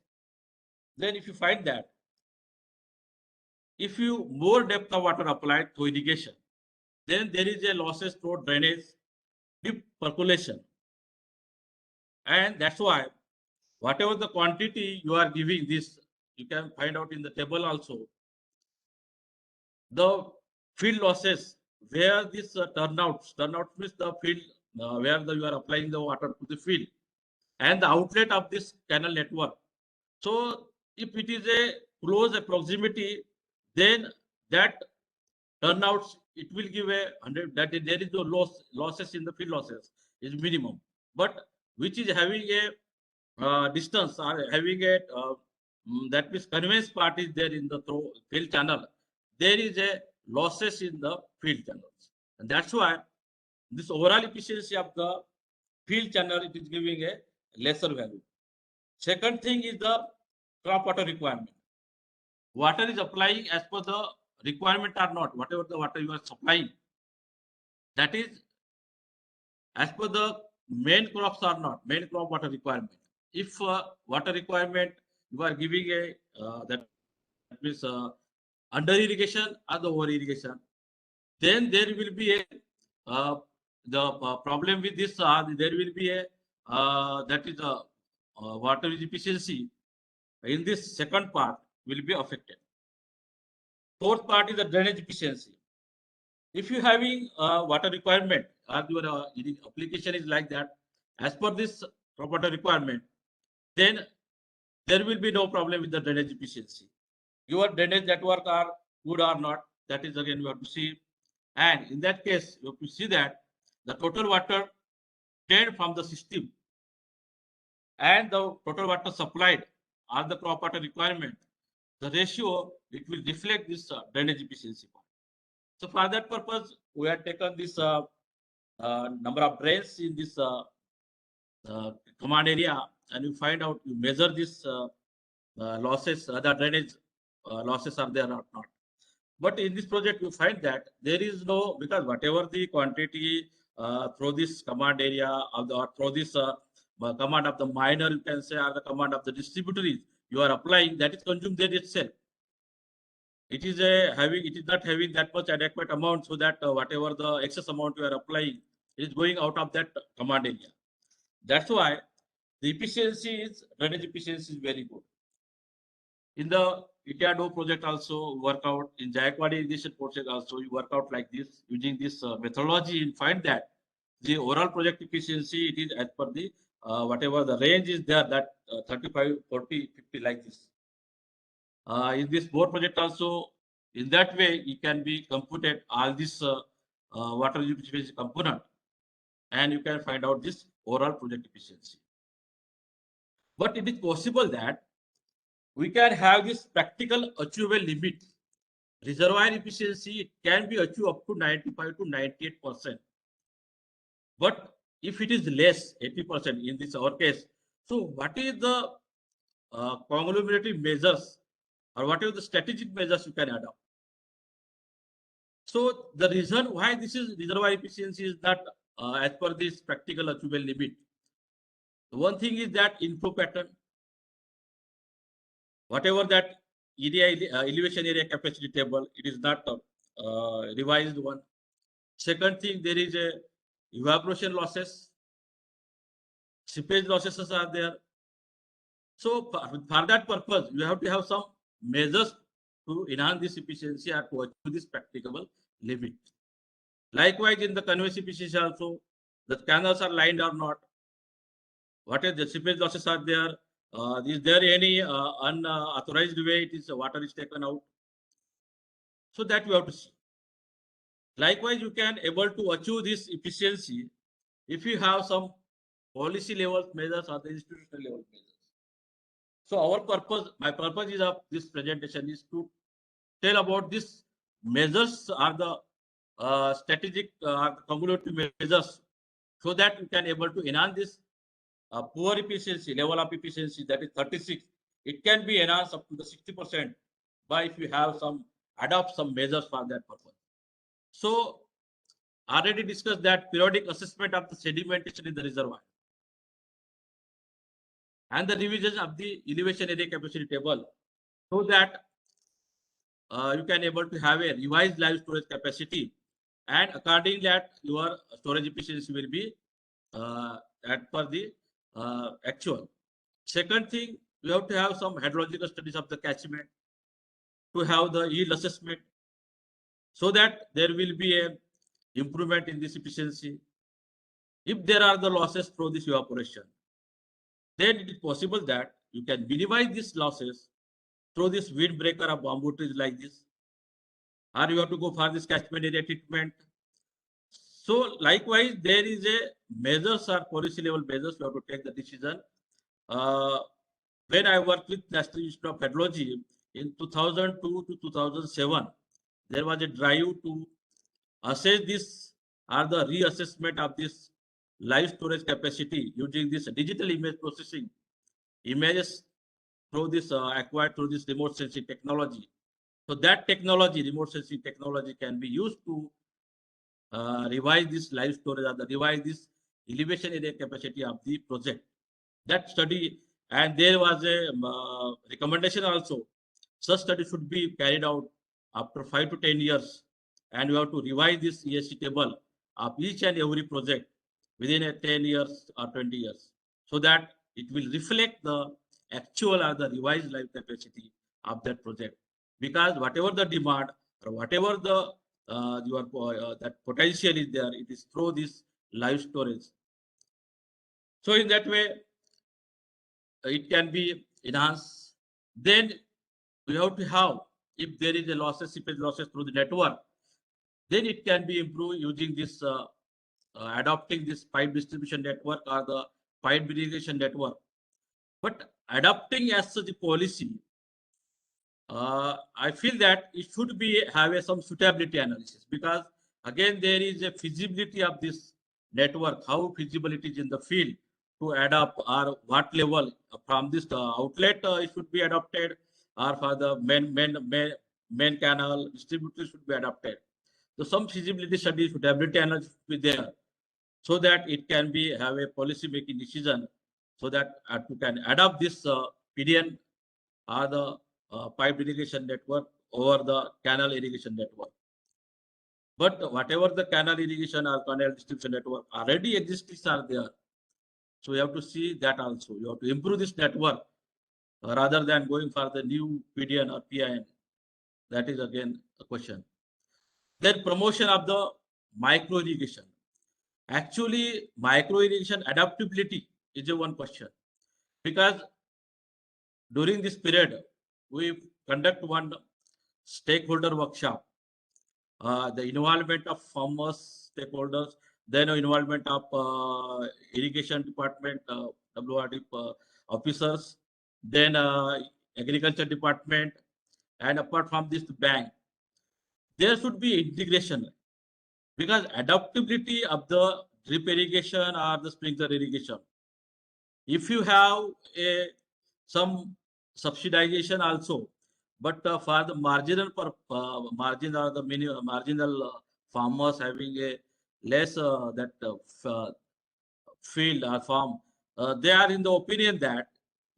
then if you find that if you more depth of water applied to irrigation, then there is a losses through drainage, deep percolation. And that's why whatever the quantity you are giving this, you can find out in the table also. The field losses, where this turnout means the field where you are applying the water to the field, and the outlet of this canal network. So if it is a close proximity, then that turnouts, it will give a 100, that there is no losses in the field losses is minimum. But which is having a distance or having a that means conveyance part is there in the field channel, there is a losses in the field channels, and that's why this overall efficiency of the field channel, it is giving a lesser value. Second thing is the crop water requirement. Water is applying as per the requirement or not, whatever the water you are supplying, that is as per the main crops or not, main crop water requirement. If water requirement you are giving a that means under irrigation or the over irrigation, then there will be a problem with this. There will be a that is water efficiency in this second part will be affected. Fourth part is the drainage efficiency. If you having water requirement or your application is like that, as per this water requirement, then there will be no problem with the drainage efficiency. Your drainage network are good or not, that is again you have to see. And in that case, you have to see that the total water drained from the system and the total water supplied or the crop water requirement, the ratio, it will reflect this drainage efficiency part. So for that purpose, we have taken this number of drains in this command area, and you find out, you measure this losses, the drainage losses are there or not. But in this project, you find that there is no, because whatever the quantity through this command area of the, or through this command of the miner, you can say, or the command of the distributor is you are applying, that is consumed there itself. It is it is not having that much adequate amount, so that whatever the excess amount you are applying is going out of that command area. That's why the efficiency is, drainage efficiency is very good. In the ITIADO project also work out, in Jayakwadi irrigation project also you work out like this, using this methodology, you find that the overall project efficiency, it is as per the whatever the range is there, that 35, 40, 50 like this. In this board project also, in that way, it can be computed all this water efficiency component. and you can find out this overall project efficiency. But it is possible that we can have this practical achievable limit. Reservoir efficiency can be achieved up to 95 to 98%. But if it is less, 80% in this our case, so what is the conglomerative measures or what are the strategic measures you can adopt? So the reason why this is reservoir efficiency is not as per this practical achievable limit. One thing is that inflow pattern, whatever that area elevation area capacity table, it is not revised one. Second thing, there is a evaporation losses, seepage losses are there. So for that purpose, you have to have some measures to enhance this efficiency or to achieve this practicable limit. Likewise, in the conveyance efficiency also, the canals are lined or not. What is the seepage losses are there? Is there any unauthorized way it is water is taken out? So that you have to see. Likewise, you can able to achieve this efficiency if you have some policy level measures or the institutional level measures. So our purpose, my purpose is of this presentation is to tell about this measures are the strategic cumulative measures so that you can able to enhance this poor efficiency, level of efficiency that is 36. It can be enhanced up to the 60% by if you have some adopt some measures for that purpose. So already discussed that periodic assessment of the sedimentation in the reservoir and the revision of the elevation area capacity table so that you can able to have a revised live storage capacity, and according that your storage efficiency will be at per the actual. Second thing, you have to have some hydrological studies of the catchment to have the yield assessment so that there will be a improvement in this efficiency. If there are the losses through this evaporation, then it is possible that you can minimize these losses through this windbreaker of bamboo trees like this, or you have to go for this catchment area treatment. So likewise, there is a measures or policy level measures you have to take the decision. When I worked with National Institute of Hydrology in 2002 to 2007, there was a drive to assess this or the reassessment of this live storage capacity using this digital image processing images through this acquired through this remote sensing technology. So that technology, remote sensing technology, can be used to revise this live storage or the revise this elevation area capacity of the project. That study, and there was a recommendation also. Such study should be carried out after 5 to 10 years, and you have to revise this ESG table of each and every project within a 10 years or 20 years, so that it will reflect the actual or the revised live capacity of that project. Because whatever the demand or whatever the that potential is there, it is through this live storage. So in that way, it can be enhanced. Then we have to have, if there is a losses, seepage losses through the network, then it can be improved using this adopting this pipe distribution network or the pipe irrigation network. But adopting as such a policy, I feel that it should be have some suitability analysis, because again there is a feasibility of this network, how feasible it is in the field to adopt, or what level from this outlet it should be adopted, or for the main canal distributor should be adopted. So some feasibility study, suitability analysis should be there, so that it can be have a policy making decision, so that you can adopt this PDN or the pipe irrigation network over the canal irrigation network. But whatever the canal irrigation or canal distribution network already exists are there. So you have to see that also. You have to improve this network rather than going for the new PDN or PIN. That is again a question. Then promotion of the micro irrigation. Actually, micro irrigation adaptability is a one question, because during this period we conduct one stakeholder workshop. The involvement of farmers, stakeholders, then involvement of irrigation department, WRD officers, then agriculture department, and apart from this, the bank. There should be integration because adaptability of the drip irrigation or the sprinkler irrigation. If you have some subsidization also, but for the margin or the marginal farmers having a less field or farm, they are in the opinion that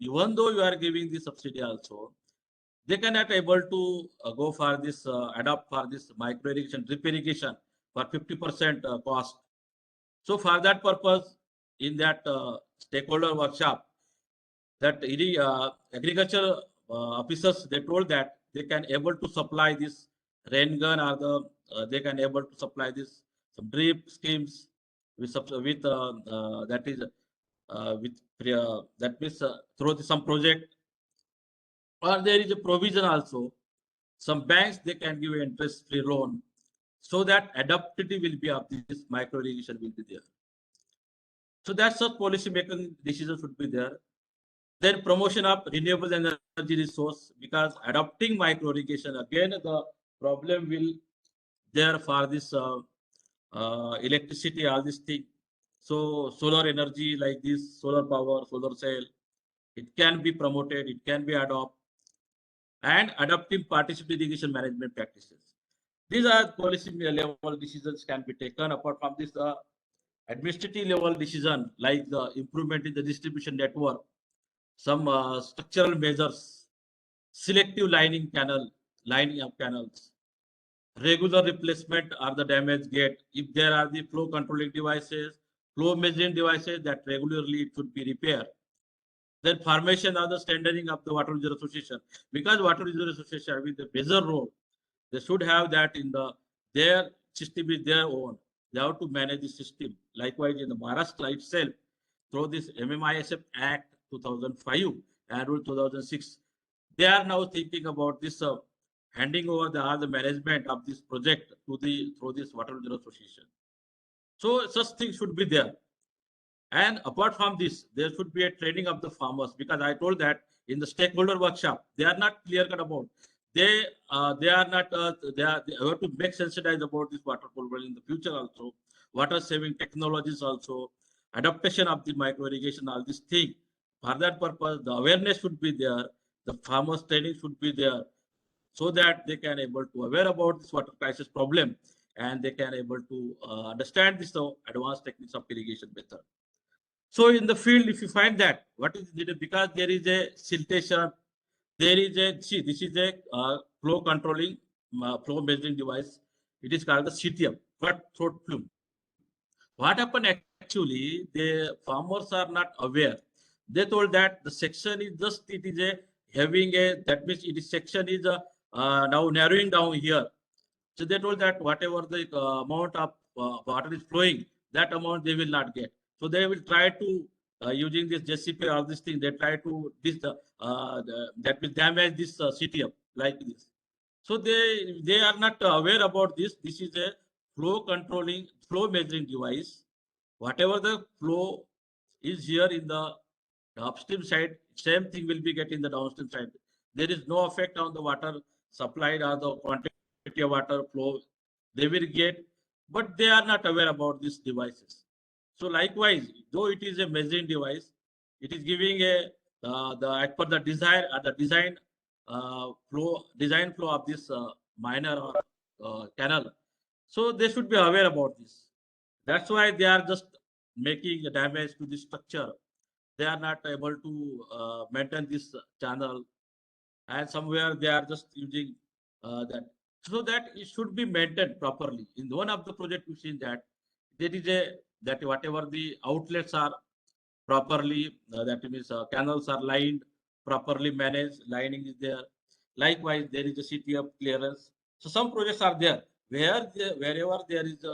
even though you are giving the subsidy also, they cannot able to go for this adopt for this micro irrigation, drip irrigation for 50% cost. So for that purpose, in that stakeholder workshop, that agriculture officers, they told that they can able to supply this rain gun or they can able to supply this some drip schemes with that is that means through some project, or there is a provision also. Some banks, they can give interest-free loan so that adaptability will be of this micro irrigation will be there. So that's a policy making decision should be there. Then promotion of renewable energy resource, because adopting micro irrigation, again the problem will there for this electricity, all this thing. So solar energy like this, solar power, solar cell, it can be promoted, it can be adopted, and adopting participatory irrigation management practices. These are policy level decisions can be taken. Apart from this, administrative level decision like the improvement in the distribution network, some structural measures, selective lining of canals, regular replacement or the damaged gate. If there are the flow controlling devices, flow measuring devices, that regularly it should be repaired. Then formation of the standarding of the water user association, because water user association having the major role, they should have that in their system is their own. They have to manage the system. Likewise, in the Maharashtra itself, through this MMISF Act 2005 and Rule 2006, they are now thinking about this handing over all the management of this project to through this water user association. So such things should be there. And apart from this, there should be a training of the farmers, because I told that in the stakeholder workshop, they are not clear cut about. They have to make sensitized about this water problem in the future also, water saving technologies also, adaptation of the micro irrigation, all these things. For that purpose, the awareness should be there, the farmers training should be there, so that they can able to aware about this water crisis problem, and they can able to understand this advanced techniques of irrigation method. So in the field, if you find that what is needed, because there is a siltation, there is a this is a flow controlling flow measuring device. It is called the CTM, cut throat plume. What happened actually, the farmers are not aware. They told that the section is just it is a having a, that means it is section is now narrowing down here. So they told that whatever the amount of water is flowing, that amount they will not get. So they will try to using this JCP, all this thing, they try to that will damage this CTM like this. So they are not aware about this. This is a flow measuring device. Whatever the flow is here in the upstream side, same thing will be getting the downstream side. There is no effect on the water supplied or the quantity of water flow they will get, but they are not aware about these devices. So likewise, though it is a measuring device, it is giving a as per the design flow of this minor or canal. So they should be aware about this. That's why they are just making a damage to the structure. They are not able to maintain this channel, and somewhere they are just using that. So that it should be maintained properly. In one of the projects, we've seen that there is that whatever the outlets are properly, that means canals are lined, properly managed, lining is there. Likewise, there is a CTF clearance. So some projects are there wherever there is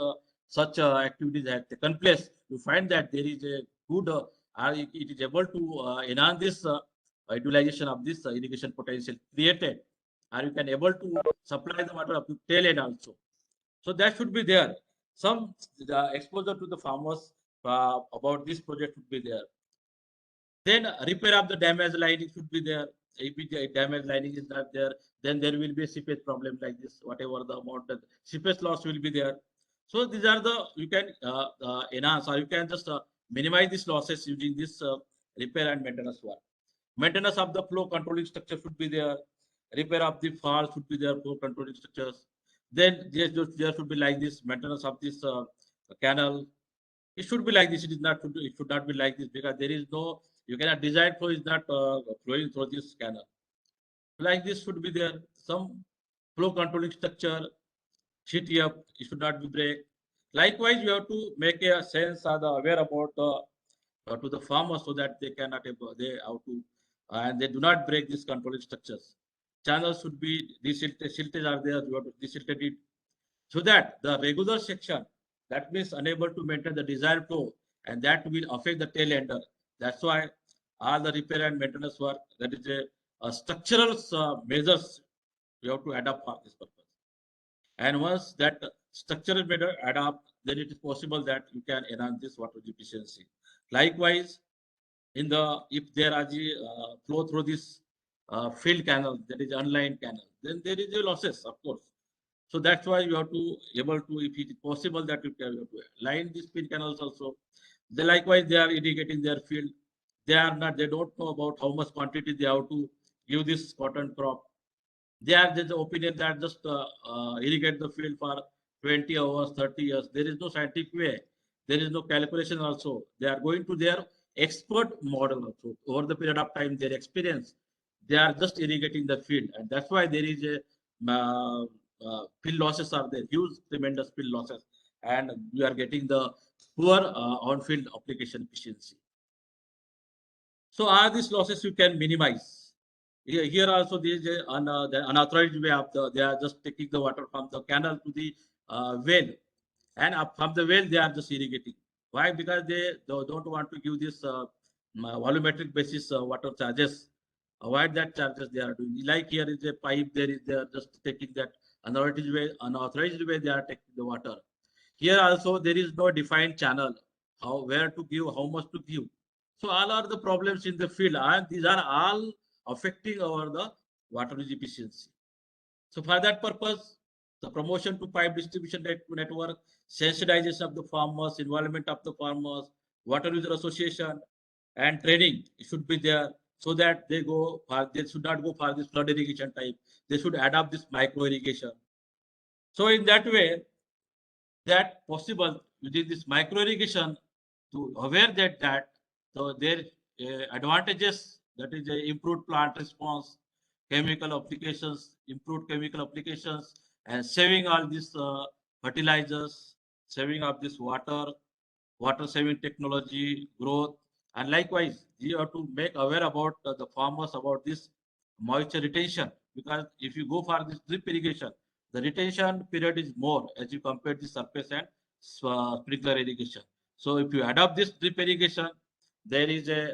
such activities have taken place, you find that there is a good, it is able to enhance this utilization of this irrigation potential created, or you can able to supply the water up to tail end also. So that should be there. Some exposure to the farmers about this project would be there. Then repair of the damaged lining should be there. If the damaged lining is not there, then there will be a seepage problem like this. Whatever the amount of seepage loss will be there. So these are the you can enhance or you can just minimize these losses using this repair and maintenance work. Maintenance of the flow controlling structure should be there. Repair of the falls should be there. Flow controlling structures. Then there should be like this maintenance of this canal. It should be like this. It is not. It should not be like this because there is no. You cannot design flow is not flowing through this canal. Like this should be there. Some flow controlling structure. Sheet up. It should not be break. Likewise, you have to make a sense or the aware about to the farmers so that they cannot they have to and they do not break these controlling structures. Channels should be desilted. Siltage are there. You have to desilted it so that the regular section that means unable to maintain the desired flow and that will affect the tail ender. That's why all the repair and maintenance work that is a structural measures you have to adapt for this purpose. And once that structural measure adapt, then it is possible that you can enhance this water efficiency. Likewise, in the if there are flow through this field canal, that is unlined canal, then there is a losses, of course. So that's why you have to able to, if it is possible, that you have to line these field canals also. They likewise they are irrigating their field. They are not. They don't know about how much quantity they have to give this cotton crop. They are the opinion that just irrigate the field for 20 hours, 30 years. There is no scientific way. There is no calculation also. They are going to their expert model also. Over the period of time, their experience, they are just irrigating the field. And that's why there is a field losses are there, huge, tremendous field losses. And we are getting the poor on-field application efficiency. So all these losses you can minimize. Here also there is the unauthorized way of they are just taking the water from the canal to the well, and from the well they are just irrigating. Why? Because they don't want to give this volumetric basis water charges. Avoid that charges they are doing. Like here is a pipe, they are just taking that unauthorized way they are taking the water. Here also there is no defined channel, where to give, how much to give. So all are the problems in the field, and these are all affecting the water use efficiency. So for that purpose, the promotion to pipe distribution network, sensitization of the farmers, involvement of the farmers, water user association, and training should be there so that they should not go for this flood irrigation type. They should adopt this micro irrigation. So in that way, that possible within this micro irrigation to aware that so their advantages, that is improved plant response, chemical applications, improved chemical applications, and saving all these fertilizers, saving of this water saving technology, growth, and likewise you have to make aware about the farmers about this moisture retention, because if you go for this drip irrigation, the retention period is more as you compare the surface and sprinkler irrigation. So if you adopt this drip irrigation, there is a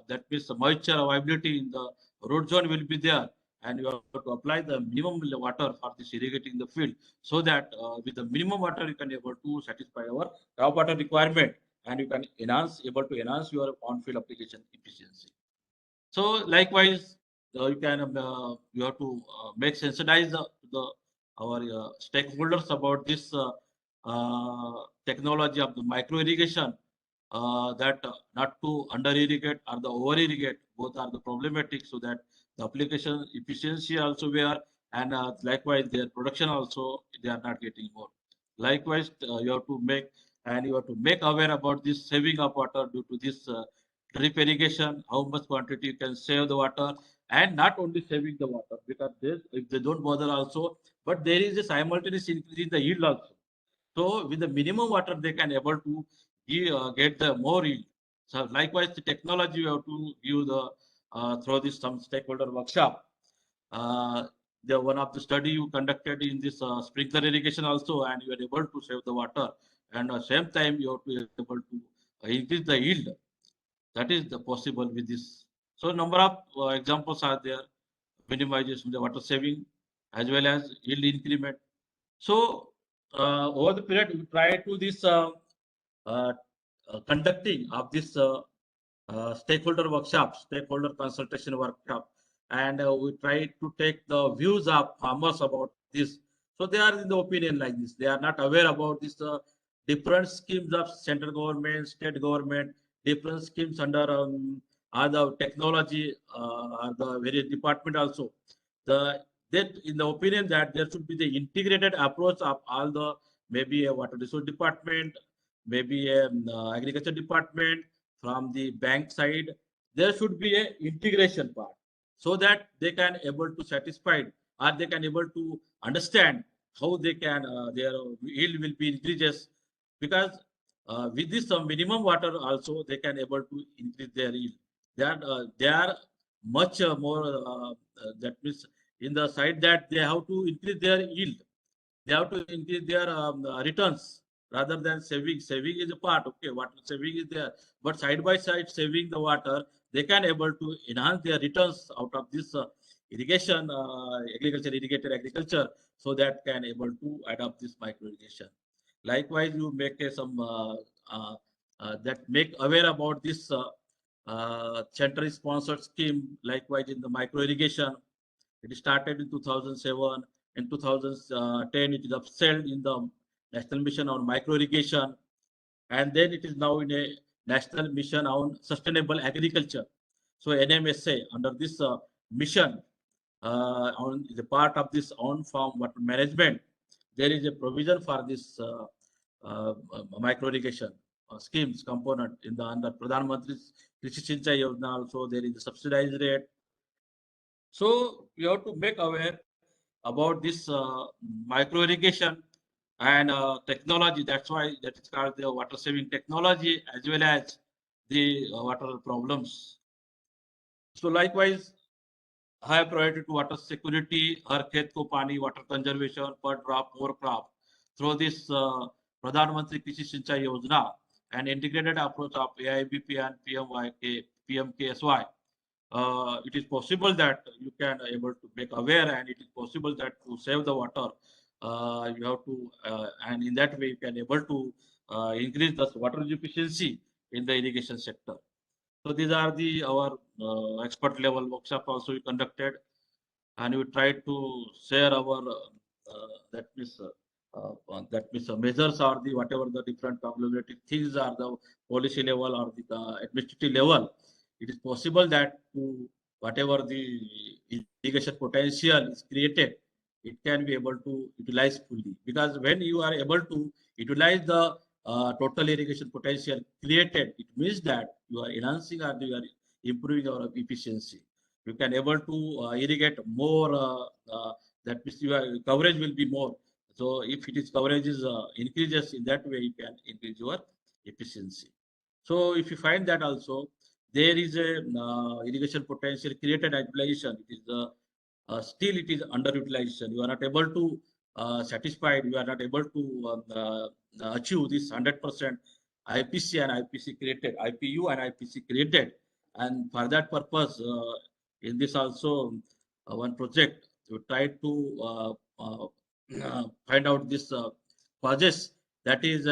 that means the moisture availability in the root zone will be there, and you have to apply the minimum water for this irrigating the field, so that with the minimum water you can able to satisfy our raw water requirement, and you can able to enhance your on-field application efficiency. So likewise, you can you have to make sensitize our stakeholders about this technology of the micro irrigation, that not to under irrigate or the over irrigate, both are the problematic, so that the application efficiency also where, and likewise their production also they are not getting more. Likewise, you have to make aware about this saving of water due to this drip irrigation, how much quantity you can save the water, and not only saving the water, because if they don't bother also, but there is a simultaneous increase in the yield also. So with the minimum water they can able to get the more yield. So likewise the technology you have to give the through this some stakeholder workshop. The one of the study you conducted in this sprinkler irrigation also, and you are able to save the water, and at the same time you have to be able to increase the yield. That is the possible with this. So number of examples are there, minimization the water saving as well as yield increment. So over the period, we try to this conducting of this stakeholder workshops, stakeholder consultation workshop, and we try to take the views of farmers about this. So they are in the opinion like this. They are not aware about this different schemes of central government, state government, different schemes under other technology, the various department also. That in the opinion that there should be the integrated approach of all the, maybe a water resource department, maybe a agriculture department, from the bank side, there should be a integration part, so that they can able to satisfy, or they can able to understand how they can their yield will be increases, because with this minimum water also they can able to increase their yield. They are much more that means in the side that they have to increase their yield, they have to increase their returns rather than saving. Saving is a part, okay, water saving is there, but side by side saving the water, they can able to enhance their returns out of this irrigation, agriculture, irrigated agriculture, so that can able to adopt this micro irrigation. Likewise, you make some that make aware about this central sponsored scheme. Likewise, in the micro irrigation, it started in 2007. In 2010, it is upselled in the National Mission on Micro Irrigation, and then it is now in a National Mission on Sustainable Agriculture. So NMSA, under this mission, on the part of this on-farm water management, there is a provision for this micro irrigation schemes component in the under Pradhan Mantri Krishi Sinchai Yojana. Also, there is a subsidized rate. So we have to make aware about this micro irrigation and technology. That's why that is called the water saving technology, as well as the water problems. So likewise, high priority to water security, Har Khet Ko Pani, water conservation, per drop, more crop, through this Pradhan Mantri Krishi Sinchai Yojana, an integrated approach of AIBP and PMKSY. It is possible that you can able to make aware, and it is possible that to save the water, you have to, and in that way you can able to increase the water efficiency in the irrigation sector. So these are the our expert level workshop also we conducted, and we tried to share our that means measures are the whatever the different problematic things are the policy level or the administrative level. It is possible that to whatever the irrigation potential is created, it can be able to utilize fully. Because when you are able to utilize the total irrigation potential created, it means that you are enhancing or you are improving our efficiency. You can able to irrigate more. That means your coverage will be more. So if it is coverage is increases, in that way you can increase your efficiency. So if you find that also there is a irrigation potential created at utilization, it is still it is underutilization. You are not able to satisfy. You are not able to achieve this 100% IPC and IPC created, IPU and IPC created. And for that purpose, in this also one project, we tried to find out this causes, that is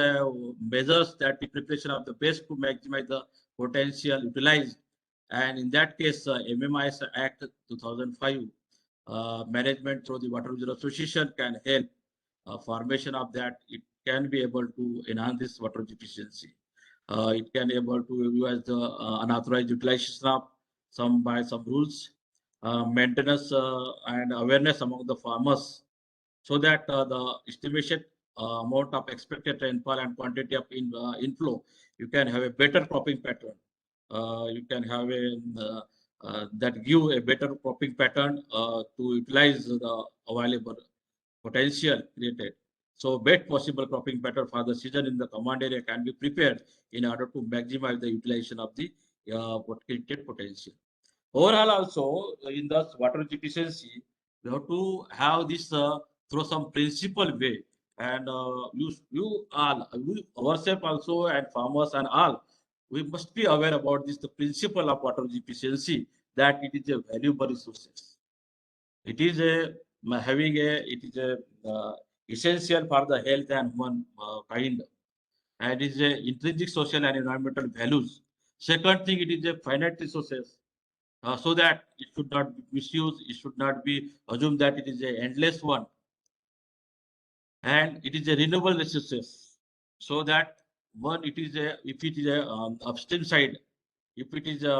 measures that the preparation of the base to maximize the potential utilized. And in that case, MMIS Act 2005 management through the Water User Association can help formation of that. It can be able to enhance this water efficiency. It can able to use the unauthorized utilization of some by some rules, maintenance and awareness among the farmers, so that the estimation amount of expected rainfall and quantity of inflow, you can have a better cropping pattern. You can have a that give a better cropping pattern to utilize the available potential created. So best possible cropping pattern for the season in the command area can be prepared in order to maximize the utilization of the created potential. Overall, also in the water efficiency, we have to have this through some principle way, and you all, we ourselves also, and farmers and all, we must be aware about this, the principle of water efficiency, that it is a valuable resources. It is a having a, it is a essential for the health and human kind, and is a intrinsic social and environmental values. Second thing, it is a finite resources, so that it should not be misused. It should not be assumed that it is a endless one, and it is a renewable resources, so that one, it is a, if it is a upstream side, if it is a,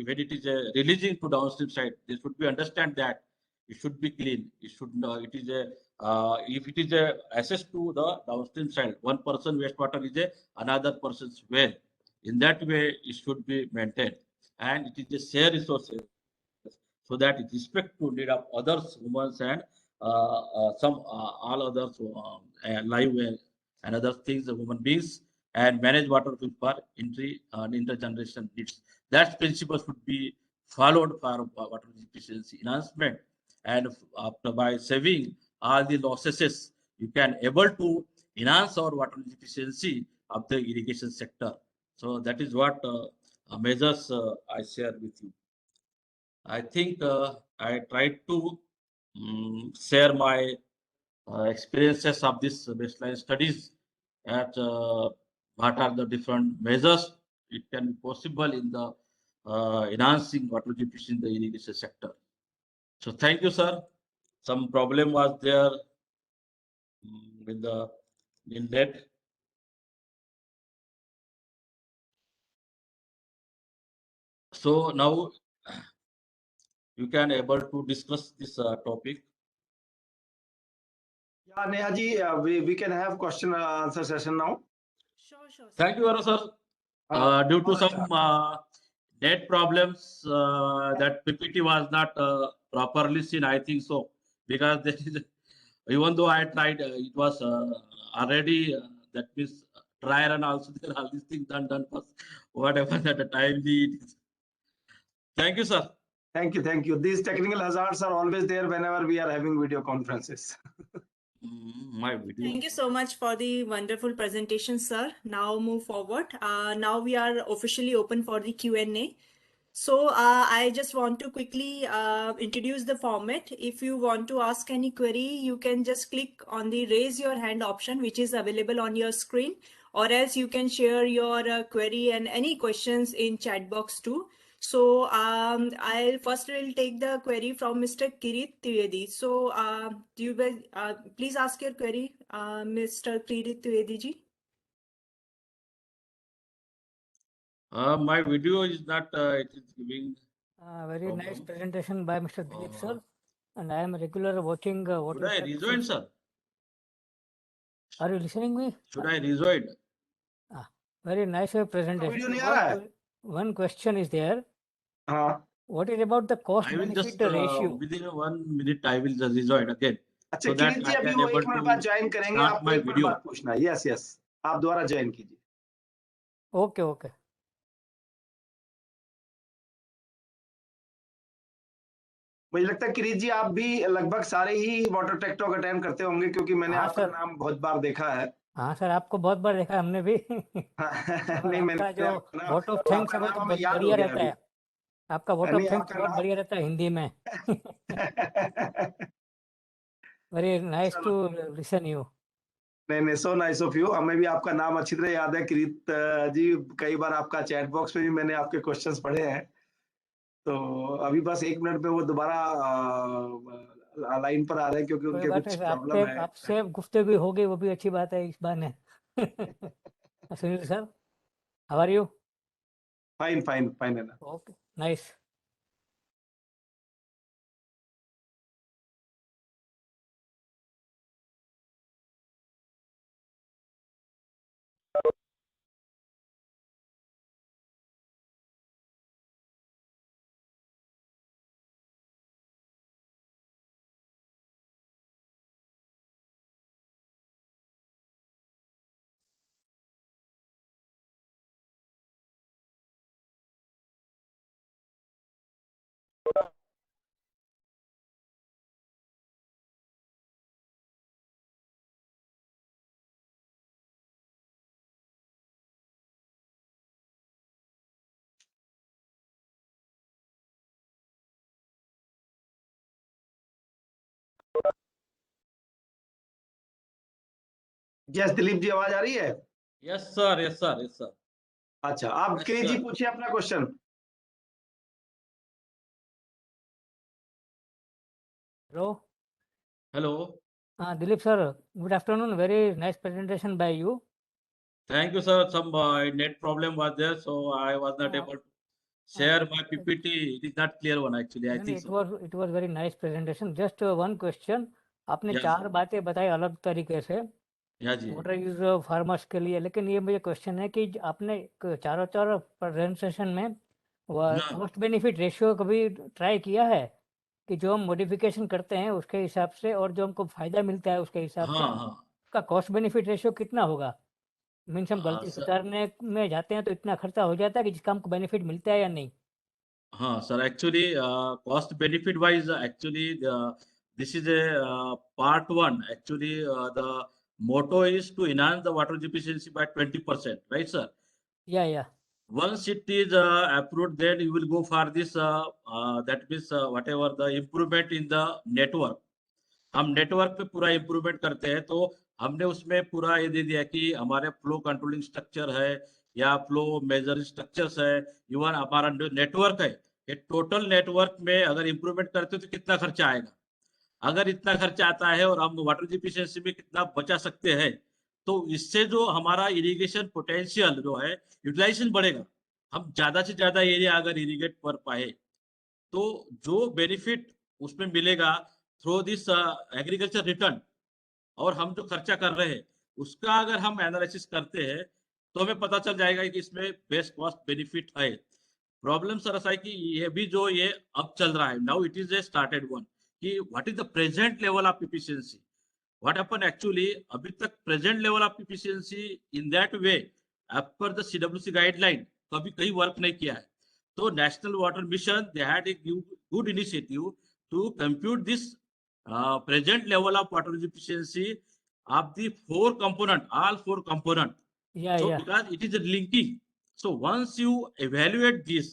when it is a releasing to downstream side, they should be understand that it should be clean. It should not, it is a, if it is a access to the downstream side, one person wastewater is a another person's well. In that way, it should be maintained, and it is a share resources, so that it respect to need of others, humans, and some all others live well, and other things, the human beings, and manage water for intergeneration needs. That principle should be followed for water efficiency enhancement, and after by saving all the losses, you can able to enhance our water efficiency of the irrigation sector. So that is what measures I share with you. I think I tried to share my experiences of this baseline studies at what are the different measures it can be possible in the enhancing water efficiency in the irrigation sector. So thank you, sir. Some problem was there with the net. So now you can able to discuss this topic. Yeah, Neha ji, we can have question and answer session now. Sure, sure. Thank you, Varo, sir. Due to some net problems, that PPT was not properly seen, I think so, because there is, even though I tried, it was already, that means trial, and also there are all these things done first, whatever at the time it is. Thank you, sir. Thank you, thank you. These technical hazards are always there whenever we are having video conferences. My video. Thank you so much for the wonderful presentation, sir. Now move forward. Now we are officially open for the Q&A. So I just want to quickly introduce the format. If you want to ask any query, you can just click on the raise your hand option, which is available on your screen, or else you can share your query and any questions in chat box too. So I'll first will take the query from Mr. Kirit Trivedi. So do you guys please ask your query, Mr. Kirit Trivedi ji. My video is not, it is giving. Very problem. nice presentation by Mr. Dilip sir, and I am a regular watching what Should I rejoin, sir? Are you listening me? Should I rejoin? Very nice presentation. Video नहीं आ रहा है? One question is there. हाँ. What is about the cost I will benefit just ratio? within 1 minute I will just rejoin again. अच्छा, So that Kirit ji I अभी can वो able 1 minute to बाद join करेंगे. start आपको my 1 मिनट video. बाद पूछना है. यस यस, आप दोबारा ज्वाइन कीजिए. Okay, okay. मुझे लगता है किरीट जी आप भी लगभग सारे ही वाटर टेक टॉक अटेंड करते होंगे, क्योंकि मैंने हाँ, आपका सर. नाम बहुत बार देखा है. हाँ सर, आपको बहुत बार देखा है हमने भी. नहीं, मैंने आपका जो आपका वोट ऑफ थैंक्स नाम हमें तो हमें बहुत याद हो बढ़िया गया रहता अभी. है. आपका वोट ऑफ नहीं, थैंक्स आपका बहुत नाम बढ़िया रहता है हिंदी में. Very nice to listen you. नहीं, सो नाइस ऑफ यू. हमें भी आपका नाम अच्छी तरह याद है किरीट जी. कई बार आपका चैट बॉक्स में भी मैंने आपके क्वेश्चंस पढ़े हैं. तो अभी बस 1 मिनट में वो दोबारा लाइन पर आ रहे हैं, क्योंकि कोई उनके बात कुछ नहीं, प्रॉब्लम है. आपसे गुफ्तगू हो गई, वो भी अच्छी बात है इस बहाने. Sunil sir, how are you? Fine fine fine है ना. Okay, nice. Yes Dilip ji, आवाज आ रही है? Yes, sir. Yes, sir. Yes, sir. अच्छा, आप Yes, क्रिश जी sir. पूछिए अपना question. Hello. Hello. Dilip sir, good afternoon. Very nice presentation by you. Thank you, sir. Some net problem was there, so I was not Uh, able to share my PPT. It is not clear one actually. I नहीं, think so. it was very nice presentation. Just one question. आपने Yes. चार बातें बताई अलग तरीके से Yeah, जी. Water use farmers के लिए, लेकिन ये मुझे क्वेश्चन है कि आपने चारों प्रेजेंटेशन में हाँ, कॉस्ट बेनिफिट रेशियो कभी ट्राई किया है कि जो हम मॉडिफिकेशन करते हैं उसके हिसाब से और जो हमको फायदा मिलता है उसके हिसाब से हाँ, हाँ. उसका कॉस्ट बेनिफिट रेशियो कितना होगा? मीन्स हम गलती सर, सुधारने में जाते हैं तो इतना खर्चा हो जाता है कि जिसका हमको बेनिफिट मिलता है या नहीं? हाँ sir, actually cost benefit wise actually this is a part one. Actually the motto is to enhance the water efficiency by 20%, right sir? Yeah. Once it is approved, then you will go for this that means whatever the improvement in the network. हम network पे पूरा improvement करते हैं, तो हमने उसमें पूरा ये दे दिया कि हमारे फ्लो कंट्रोलिंग स्ट्रक्चर है या फ्लो मेजरिंग स्ट्रक्चर्स है, इवन हमारा नेटवर्क है, ये टोटल नेटवर्क में अगर इम्प्रूवमेंट करते हो तो कितना खर्चा आएगा, अगर इतना खर्चा आता है और हम वाटर एफिशिएंसी में कितना बचा सकते हैं, तो इससे जो हमारा इरिगेशन पोटेंशियल जो है यूटिलाइजेशन बढ़ेगा, हम ज्यादा से ज्यादा एरिया अगर इरिगेट कर पाए तो जो बेनिफिट उसमें मिलेगा थ्रू दिस एग्रीकल्चर रिटर्न, और हम जो खर्चा कर रहे हैं उसका अगर हम एनालिसिस करते हैं तो हमें पता चल जाएगा कि इसमें बेस्ट कॉस्ट बेनिफिट है. प्रॉब्लम सर ऐसा है कि ये भी जो ये अब चल रहा है, now it is a started one, कि what is the present level of efficiency, what happen actually अभी तक present level of efficiency in that way as per the CWC guideline तो अभी कहीं वर्क नहीं किया है. तो national water mission they had a good initiative to compute this present level of water efficiency of the all four component. So because it is a linking, so once you evaluate this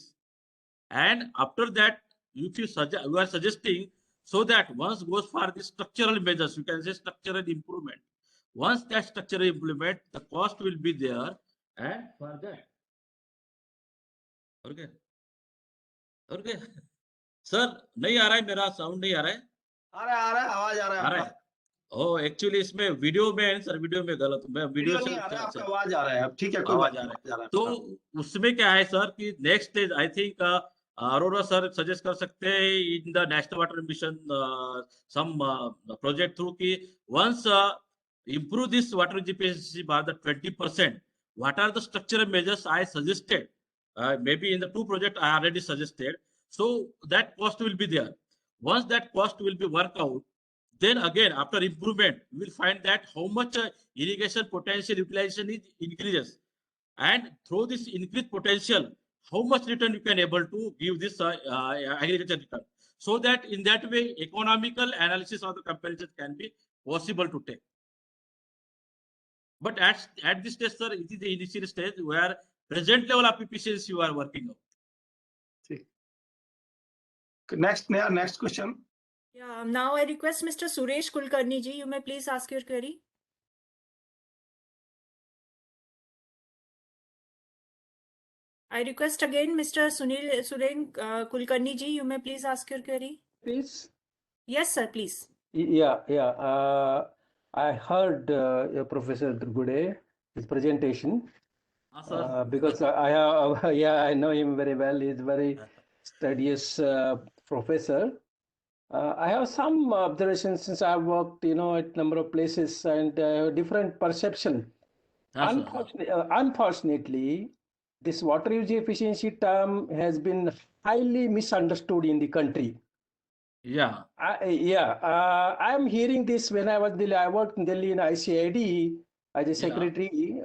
and after that if you are suggesting, so that once goes for the structural measures, you can say structural improvement, once that structural improvement the cost will be there, and for that okay sir नहीं आ रहा है, मेरा sound नहीं आ रहा है? आ रहा है, आवाज आ रहा है आपका. ओ एक्चुअली इसमें वीडियो में है सर, वीडियो में गलत, मैं वीडियो से नहीं आ रहा है, आपका आवाज आ रहा है. अब ठीक है, कोई आवाज बात आ नहीं, रहा है. है. तो उसमें क्या है सर कि next stage I think Arora sir suggest कर सकते हैं in the national water mission some project through की once improve this water efficiency by the 20%, what are the structural measures I suggested, maybe in the two project I already suggested, so that cost will be there. Once that cost will be worked out, then again after improvement we will find that how much irrigation potential utilization is increases, and through this increased potential how much return you can able to give this agriculture return, so that in that way economical analysis of the comparison can be possible to take. But at this stage sir, it is the initial stage where present level of efficiency you are working out. Next question. Yeah, now I request Mr. Suresh Kulkarni ji, you may please ask your query. I request again Mr. Suren Kulkarni ji, you may please ask your query. Please. Yes sir, please. Yeah. I heard Professor Durgude, his presentation. Because I know him very well. He's very studious professor. I have some observations since I've worked, at number of places, and different perception. Unfortunately, this water use efficiency term has been highly misunderstood in the country. Yeah. I am hearing this when I worked in Delhi in ICID as a secretary.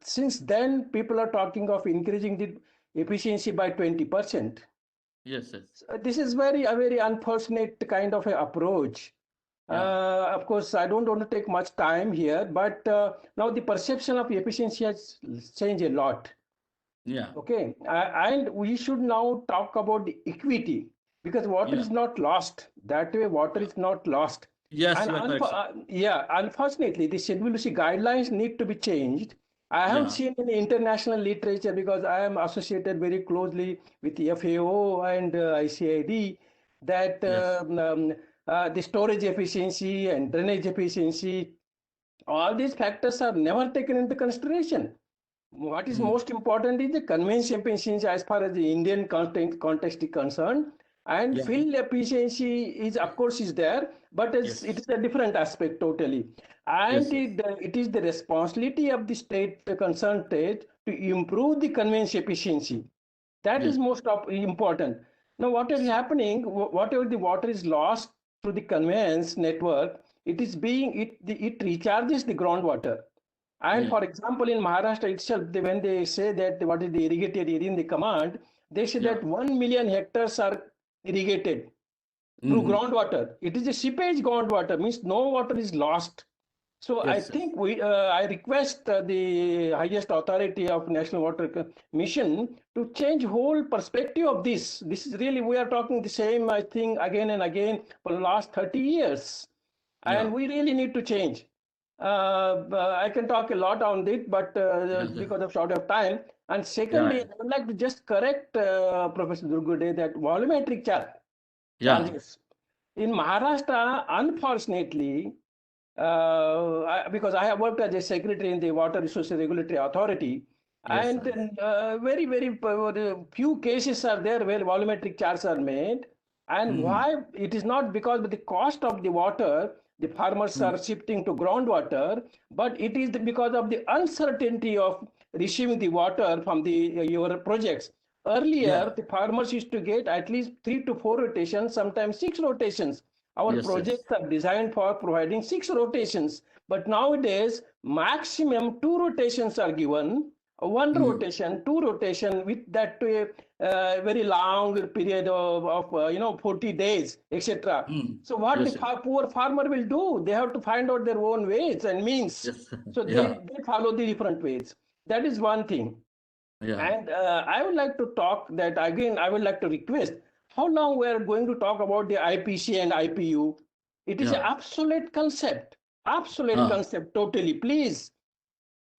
Since then, people are talking of increasing the efficiency by 20%. Yes. This is a very unfortunate kind of a approach. Of course, I don't want to take much time here, but now the perception of efficiency has changed a lot. Yeah. Okay, and we should now talk about the equity, because water is not lost. That way, water is not lost. Yes, And you are correct, sir. yeah, unfortunately, the Schedule C guidelines need to be changed. I haven't Yeah. seen any international literature because I am associated very closely with the FAO and ICID that Yes. the storage efficiency and drainage efficiency, all these factors are never taken into consideration. What is Mm. most important is the conveyance efficiency as far as the Indian context is concerned, and Yeah. fill efficiency is of course is there, but Yes. it is a different aspect totally. And Yes. it is the responsibility of the state, the concerned state, to improve the conveyance efficiency. That Yes. is most important. Now, what is happening? Whatever the water is lost through the conveyance network, it is being it recharges the groundwater. And Yeah. for example, in Maharashtra itself, when they say that what is the irrigated area in the command, they say Yeah. that 1 million hectares are irrigated through Mhm. groundwater. It is a seepage groundwater, means no water is lost. So I Yes. Yes. think I request the highest authority of National Water Mission to change whole perspective of this. This is really, we are talking the same, I think, again and again for the last 30 years. Yeah. And we really need to change. I can talk a lot on it, but Yes. because of short of time. And secondly, Yeah. I would like to just correct Professor Durgude that volumetric Yeah. charges. In Maharashtra, unfortunately, because I have worked as a secretary in the Water Resources Regulatory Authority, Yes, and sir. very few cases are there where volumetric charts are made. And Mhm. why? It is not because of the cost of the water, the farmers are shifting to groundwater, but it is because of the uncertainty of receiving the water from the your projects. Earlier, Yeah. the farmers used to get at least 3 to 4 rotations, sometimes 6 rotations. Our Yes. Yes. projects are designed for providing 6 rotations, but nowadays maximum 2 rotations are given. One Mhm. rotation, 2 rotation, with that to a very long period of 40 days, etc. Mm. So what Yes. the Yes. poor farmer will do? They have to find out their own ways and means. Yes. So Yeah. they follow the different ways. That is one thing. Yeah. And I would like to talk that again, I would like to request how long we are going to talk about the IPC and IPU. It is an Yeah. obsolete concept totally. Please,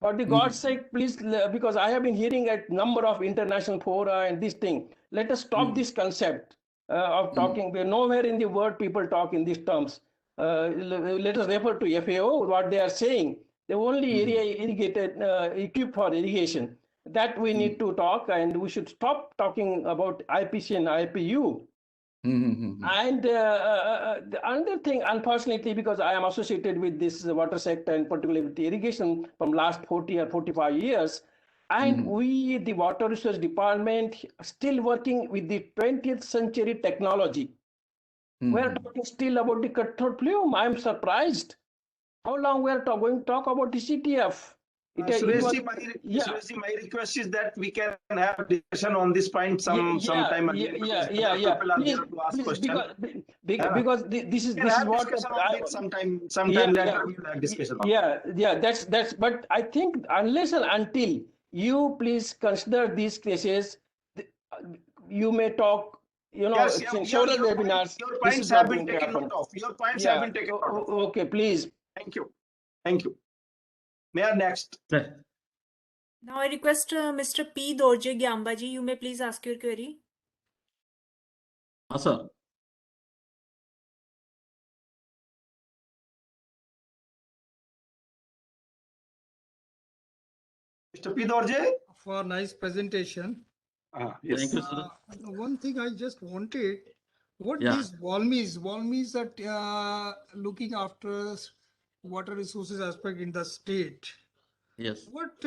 for the God's Mhm. sake, please, because I have been hearing at number of international fora and this thing. Let us stop Mm. this concept of talking. We're nowhere in the world people talk in these terms. Let us refer to FAO, what they are saying. The only area irrigated, equipped for irrigation. That we need to talk, and we should stop talking about IPC and IPU. Mhm. And the another thing, unfortunately, because I am associated with this water sector and particularly with the irrigation from last 40 or 45 years, and we, the Water Resource Department, still working with the 20th century technology. We're talking still about the cutthroat plume. I'm surprised. How long we're going to talk about the CTF? Sureshji, my request is that we can have a discussion on this point sometime again. People are there to ask questions. Because this is what discussion on it sometime later we will have discussion on it. That's but I think unless and until you please consider these cases, you may talk, Yes, in several webinars. Your points have been taken note of. Your points have been taken note of. Okay, please. Thank you. Mayor, next. Now I request Mr. P. Dorje Gyambaji, you may please ask your query. Sir. Mr. P. Dorje? For nice presentation. Yes. Thank you, sir. One thing I just wanted, what these Volmis are looking after water resources aspect in the state. Yes. What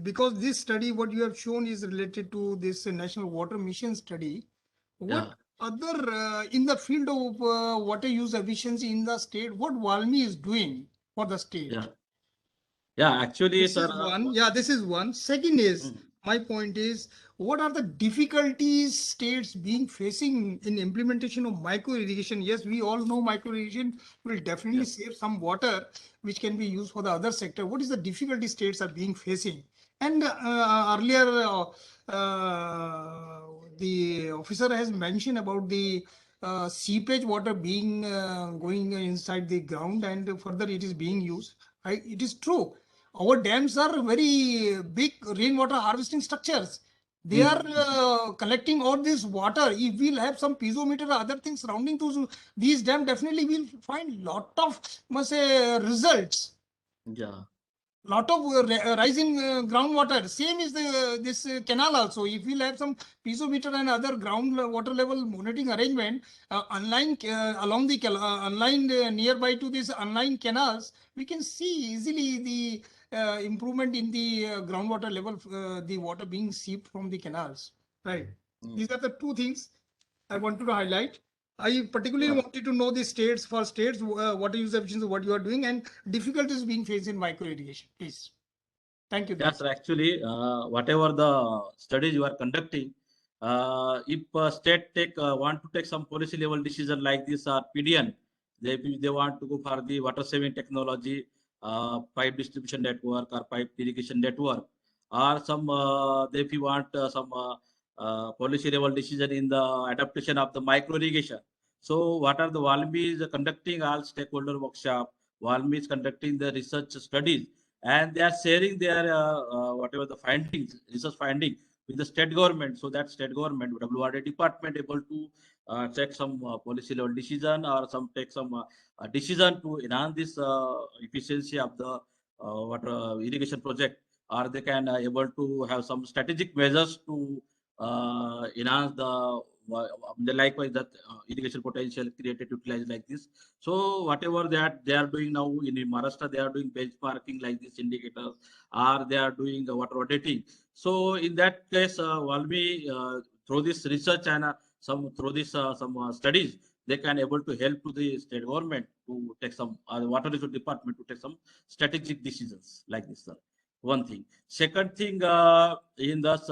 because this study, what you have shown is related to this National Water Mission study. What other in the field of water use efficiency in the state, what Valmi is doing for the state? Yeah, actually, this sir. Is one. Yeah, this is one. Second is, my point is, what are the difficulties states being facing in implementation of micro irrigation? Yes, we all know micro irrigation will definitely save some water, which can be used for the other sector. What is the difficulty states are being facing? And earlier, the officer has mentioned about the seepage water being going inside the ground, and further it is being used. It is true. Our dams are very big rainwater harvesting structures. They are collecting all this water. If we'll have some piezometer or other things surrounding these dams, definitely we'll find lot of, must say, results. Yeah. Lot of rise in groundwater. Same is this canal also. If we'll have some piezometer and other ground water level monitoring arrangement along the nearby to these unlined canals, we can see easily the improvement in the groundwater level, the water being seeped from the canals. Right. These are the two things I wanted to highlight. I particularly wanted to know the states, water use efficiency, what you are doing, and difficulties being faced in micro irrigation. Please. Thank you. Yes, actually, whatever the studies you are conducting, if state want to take some policy level decision like this or PDN, they want to go for the water saving technology, pipe distribution network or pipe irrigation network, or some if you want some policy level decision in the adaptation of the micro irrigation. So what are the Valmi is conducting all stakeholder workshop, Valmi is conducting the research studies, and they are sharing their whatever the findings, research finding with the state government, so that state government, WRD department able to take some policy level decision or take some decision to enhance this efficiency of the water irrigation project, or they can able to have some strategic measures to enhance the likewise that irrigation potential created utilized like this. So whatever that they are doing now in Maharashtra, they are doing benchmarking like this indicator, or they are doing water auditing. So in that case, Valmi through this research and some studies, they can able to help to the state government to take some water resource department to take some strategic decisions like this. One thing. Second thing, in this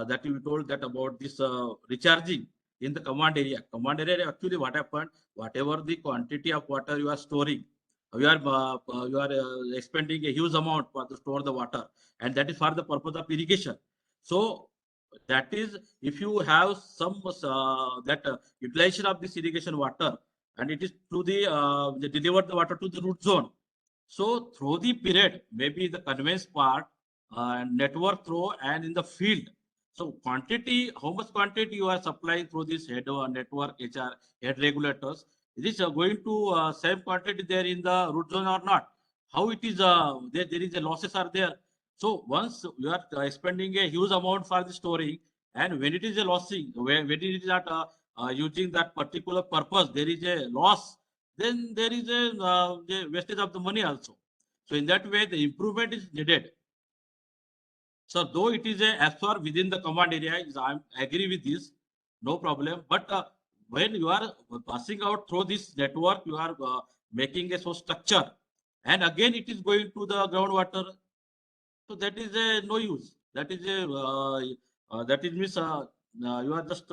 that you told that about this recharging in the command area. Command area, actually what happened, whatever the quantity of water you are storing, you are expending a huge amount to store the water, and that is for the purpose of irrigation. So that is, if you have some utilization of this irrigation water, and it is to the they deliver the water to the root zone. So through the period, maybe the conveyance part, network through, and in the field. So quantity, how much quantity you are supplying through this head network head regulators, is it going to same quantity there in the root zone or not? How it is there is a losses are there. So once you are spending a huge amount for the storing, and when it is a lossing, when it is not using that particular purpose, there is a loss, then there is a wastage of the money also. So in that way, the improvement is needed. So though it is as far within the command area, I agree with this, no problem. But when you are passing out through this network, you are making a structure, and again it is going to the groundwater. So that is a no use. That is a that is means you are just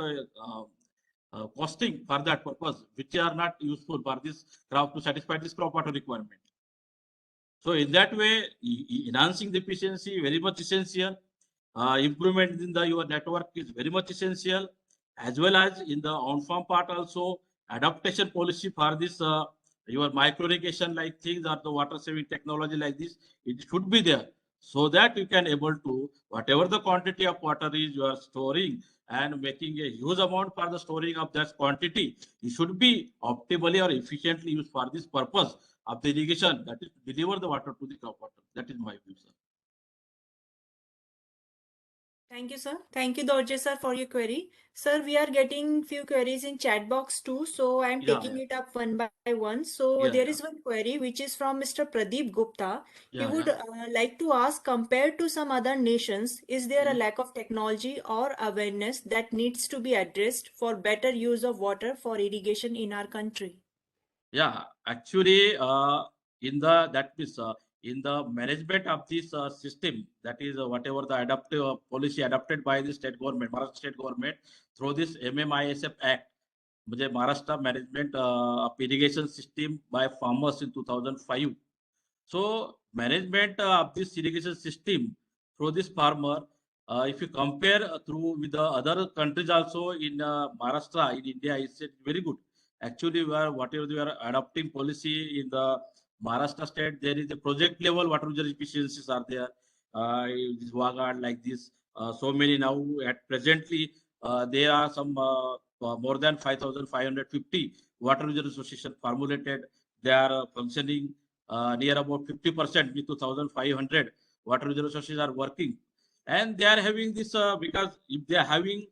costing for that purpose, which are not useful for this crop to satisfy this crop water requirement. So in that way, enhancing the efficiency very much essential. Improvement in your network is very much essential, as well as in the on-farm part also. Adaptation policy for this your micro irrigation like things, or the water saving technology like this, it should be there, so that you can able to whatever the quantity of water is you are storing and making a huge amount for the storing of that quantity, it should be optimally or efficiently used for this purpose of the irrigation, that is to deliver the water to the crop water. That is my view, sir. Thank you, sir. Thank you, Dorje sir, for your query. Sir, we are getting few queries in chat box too, so I'm taking it up one by one. So there is one query which is from Mr. Pradeep Gupta. He would like to ask, compared to some other nations, is there a lack of technology or awareness that needs to be addressed for better use of water for irrigation in our country? Yeah, actually, in the management of this system, that is whatever the adaptive policy adopted by the state government, Maharashtra state government, through this MMISF Act, Maharashtra Management of Irrigation System by Farmers in 2005. So management of this irrigation system through this farmer, if you compare through with the other countries also in Maharashtra, in India, it's very good. Actually, whatever we are adopting policy in the Maharashtra state, there is a project level water user efficiencies are there. This Wagad like this, so many now at presently, there are some more than 5,550 water user association formulated. They are functioning near about 50% with 2,500 water user associations are working. And they are having this because if they are having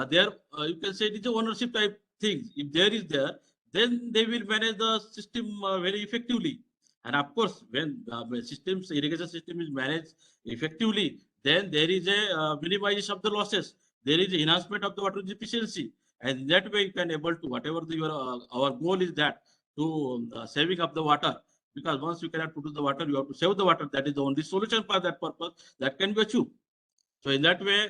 their you can say it is a ownership type thing. If there is there, then they will manage the system very effectively. And of course, when the irrigation system is managed effectively, then there is a minimization of the losses. There is enhancement of the water efficiency, and that way you can able to whatever our goal is that to saving of the water. Because once you cannot produce the water, you have to save the water. That is the only solution for that purpose that can be achieved. So in that way,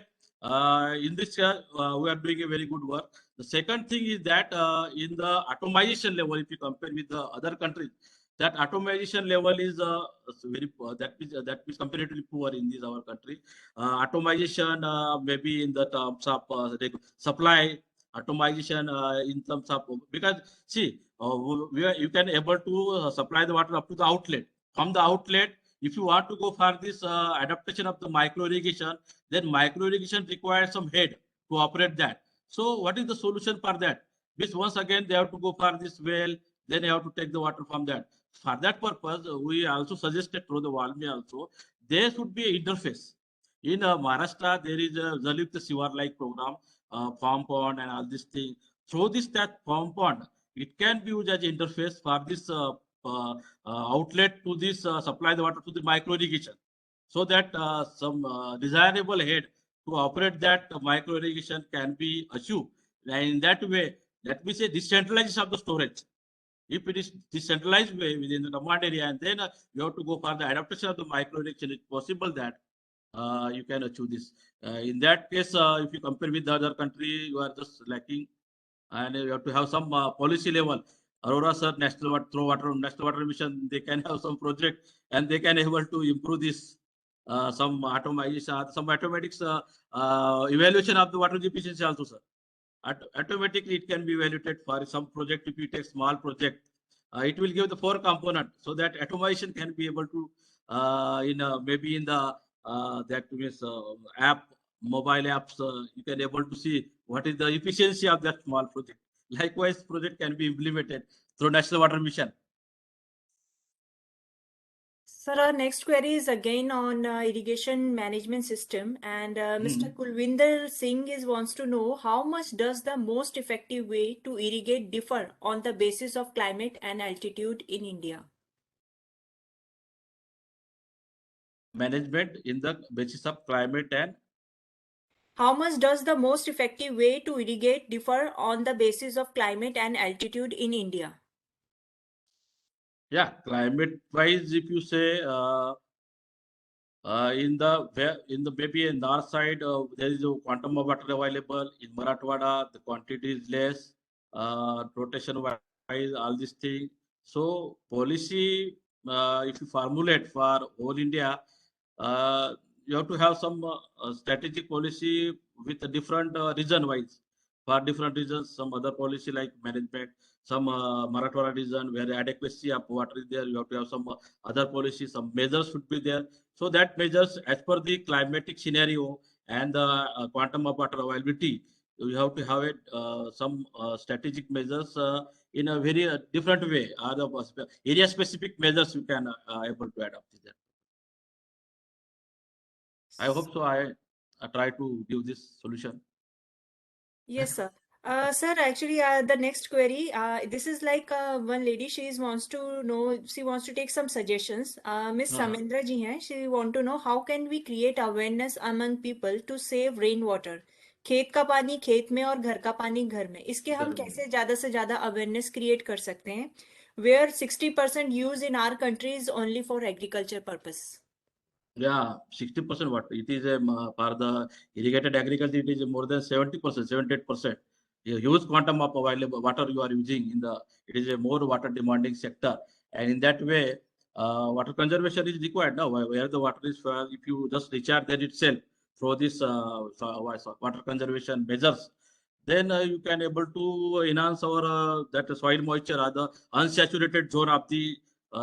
in this year, we are doing a very good work. The second thing is that in the atomization level, if you compare with the other countries, that atomization level is very that is comparatively poor in this our country. Atomization maybe in the terms of supply, atomization in terms of because see you can able to supply the water up to the outlet. From the outlet, if you want to go for this adaptation of the micro irrigation, then micro irrigation requires some head to operate that. So what is the solution for that? This once again they have to go for this well, then they have to take the water from that. For that purpose, we also suggested through the Valmi also, there should be an interface. In Maharashtra, there is a Jaliyukt Shivar like program, farm pond and all this thing. Through this that farm pond, it can be used as an interface for this outlet to this supply the water to the micro irrigation, so that some desirable head to operate that micro irrigation can be achieved. And in that way, let me say decentralization of the storage. If it is decentralized way within the command area, and then you have to go for the adaptation of the micro irrigation, it's possible that you can achieve this. In that case, if you compare with the other country, you are just lacking, and you have to have some policy level. Aurora sir, National Water Mission, they can have some project and they can able to improve this. Some automation, some automatics evaluation of the water efficiency also, sir. Automatically, it can be evaluated for some project. If you take small project, it will give the 4 component, so that automation can be able to maybe in the that means app, mobile apps, you can able to see what is the efficiency of that small project. Likewise, project can be implemented through National Water Mission. Sir, our next query is again on irrigation management system, and Mr. Kulvinder Singh wants to know how much does the most effective way to irrigate differ on the basis of climate and altitude in India? Management in the basis of climate and how much does the most effective way to irrigate differ on the basis of climate and altitude in India? Yeah, climate wise, if you say in the maybe in north side there is a quantum of water available. In Marathwada, the quantity is less. Rotation wise, all these things. So policy, if you formulate for whole India, you have to have some strategic policy with a different region wise. For different regions, some other policy like management, some Marathwada region where the adequacy of water is there, you have to have some other policies, some measures should be there. So that measures as per the climatic scenario and the quantum of water availability, you have to have it some strategic measures in a very different way. Other area specific measures you can able to adopt that. I hope so. I try to give this solution. Yes, sir. Sir, actually, the next query, this is like one lady, she wants to know, she wants to take some suggestions. Miss Samendra ji hai, she want to know how can we create awareness among people to save rainwater. खेत का पानी खेत में और घर का पानी घर में, इसके हम कैसे ज्यादा से ज्यादा awareness create कर सकते हैं, where 60% use in our country is only for agriculture purpose. Yeah, 60% what it is for the irrigated agriculture, it is more than 70%, 78%. A huge quantum of available water you are using in the, it is a more water demanding sector, and in that way, water conservation is required now. Where the water is, if you just recharge that itself, through this water conservation measures, then you can able to enhance our that soil moisture or the unsaturated zone of the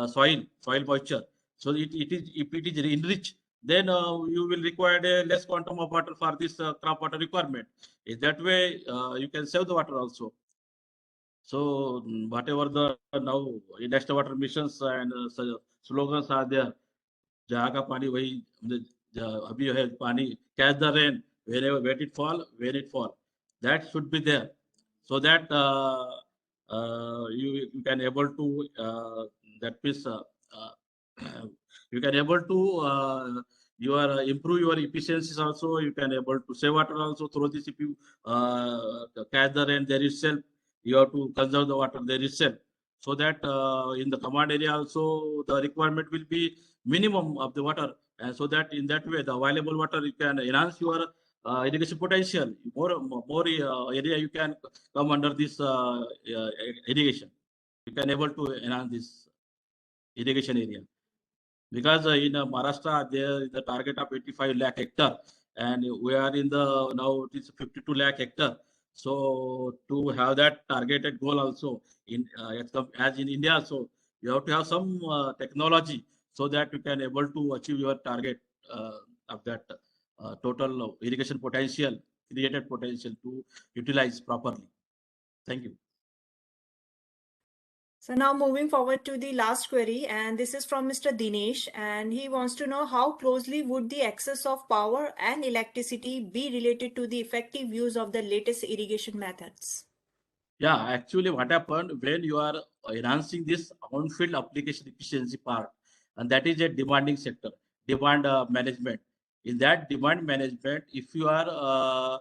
soil moisture. So it is, if it is enriched, then you will require a less quantum of water for this crop water requirement. In that way, you can save the water also. So whatever the now national water missions and slogans are there, जहाँ का पानी वही अभी है पानी, catch the rain wherever, when it fall, that should be there, so that you can able to that means you can able to your improve your efficiencies also. You can able to save water also through this. If you catch the rain there itself, you have to conserve the water there itself, so that in the command area also the requirement will be minimum of the water, and so that in that way the available water you can enhance your irrigation potential. More area you can come under this irrigation. You can able to enhance this irrigation area, because in Maharashtra there is the target of 85 lakh hectare, and we are in the now it is 52 lakh hectare. So to have that targeted goal also in as in India, so you have to have some technology, so that you can able to achieve your target of that total irrigation potential, created potential to utilize properly. Thank you. So now moving forward to the last query, and this is from Mr. Dinesh, and he wants to know how closely would the access of power and electricity be related to the effective use of the latest irrigation methods? Yeah, actually what happened when you are enhancing this on-field application efficiency part, and that is a demanding sector, demand management. In that demand management, if you are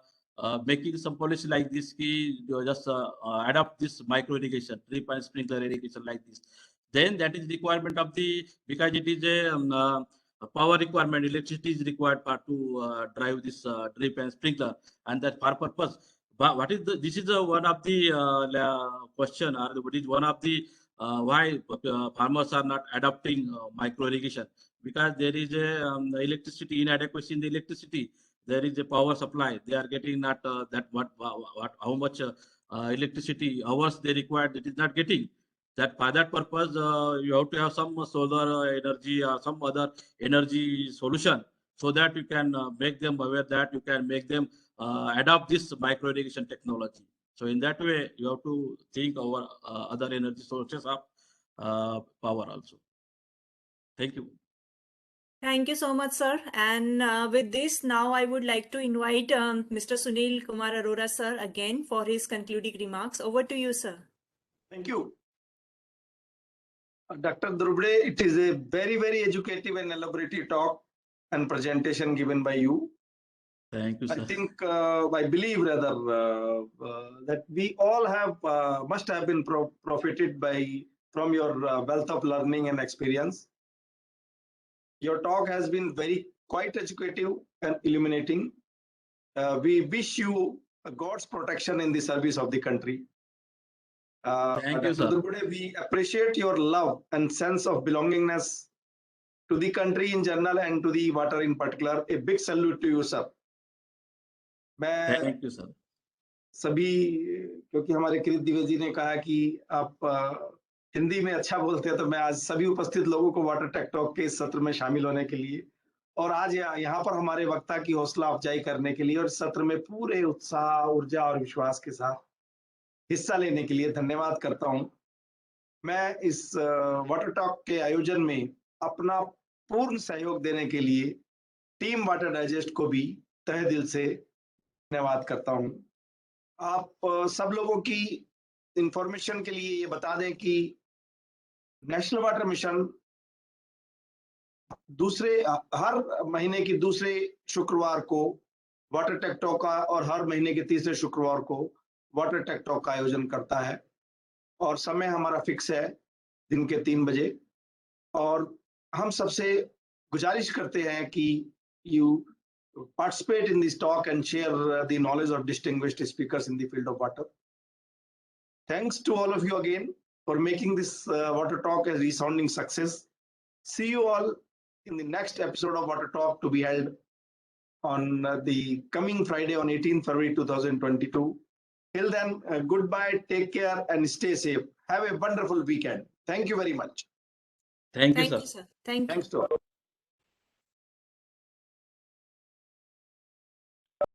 making some policy like this, you just adopt this micro irrigation, drip and sprinkler irrigation like this, then that is requirement of the, because it is a power requirement, electricity is required to drive this drip and sprinkler, and that for purpose. But what is the, this is one of the question, or what is one of the why farmers are not adopting micro irrigation, because there is a electricity inadequacy in the electricity. There is a power supply. They are getting not that how much electricity hours they require. It is not getting. That for that purpose, you have to have some solar energy or some other energy solution, so that you can make them aware, that you can make them adopt this micro irrigation technology. So in that way, you have to think over other energy sources of power also. Thank you. Thank you so much, sir. And with this, now I would like to invite Mr. Sunil Kumar Arora, sir, again for his concluding remarks. Over to you, sir. Thank you. Dr. Drubde, it is a very, very educative and elaborate talk and presentation given by you. Thank you, sir. I think, I believe rather, that we all have must have been profited from your wealth of learning and experience. Your talk has been quite educative and illuminating. We wish you God's protection in the service of the country. Thank you, sir. Drubde, we appreciate your love and sense of belongingness to the country in general and to the water in particular. A big salute to you, sir. Thank you, sir. सभी, क्योंकि हमारे किरीट द्विवेदी जी ने कहा कि आप हिंदी में अच्छा बोलते हैं, तो मैं आज सभी उपस्थित लोगों को वाटर टेक टॉक के इस सत्र में शामिल होने के लिए और आज यहाँ पर हमारे वक्ता की हौसला अफजाई करने के लिए और सत्र में पूरे उत्साह, ऊर्जा और विश्वास के साथ हिस्सा लेने के लिए धन्यवाद करता हूं। मैं इस वाटर टॉक के आयोजन में अपना पूर्ण सहयोग देने के लिए टीम वाटर डाइजेस्ट को भी तहे दिल से धन्यवाद करता हूं। आप सब लोगों की इंफॉर्मेशन के लिए ये बता दें कि नेशनल वाटर मिशन हर महीने की दूसरे शुक्रवार को वाटर टेक टॉक का और हर महीने के तीसरे शुक्रवार को वाटर टेक टॉक का आयोजन करता है और समय हमारा फिक्स है दिन के 3 बजे। और हम सबसे गुजारिश करते हैं कि you participate in this talk and share the knowledge of distinguished speakers in the field of water. Thanks to all of you again for making this water talk a resounding success. See you all in the next episode of Water Talk to be held on the coming Friday on 18th February 2022. Till then, goodbye, take care, and stay safe. Have a wonderful weekend. Thank you very much. Thank you, Thank sir. you, sir. Thank you. Thanks to all.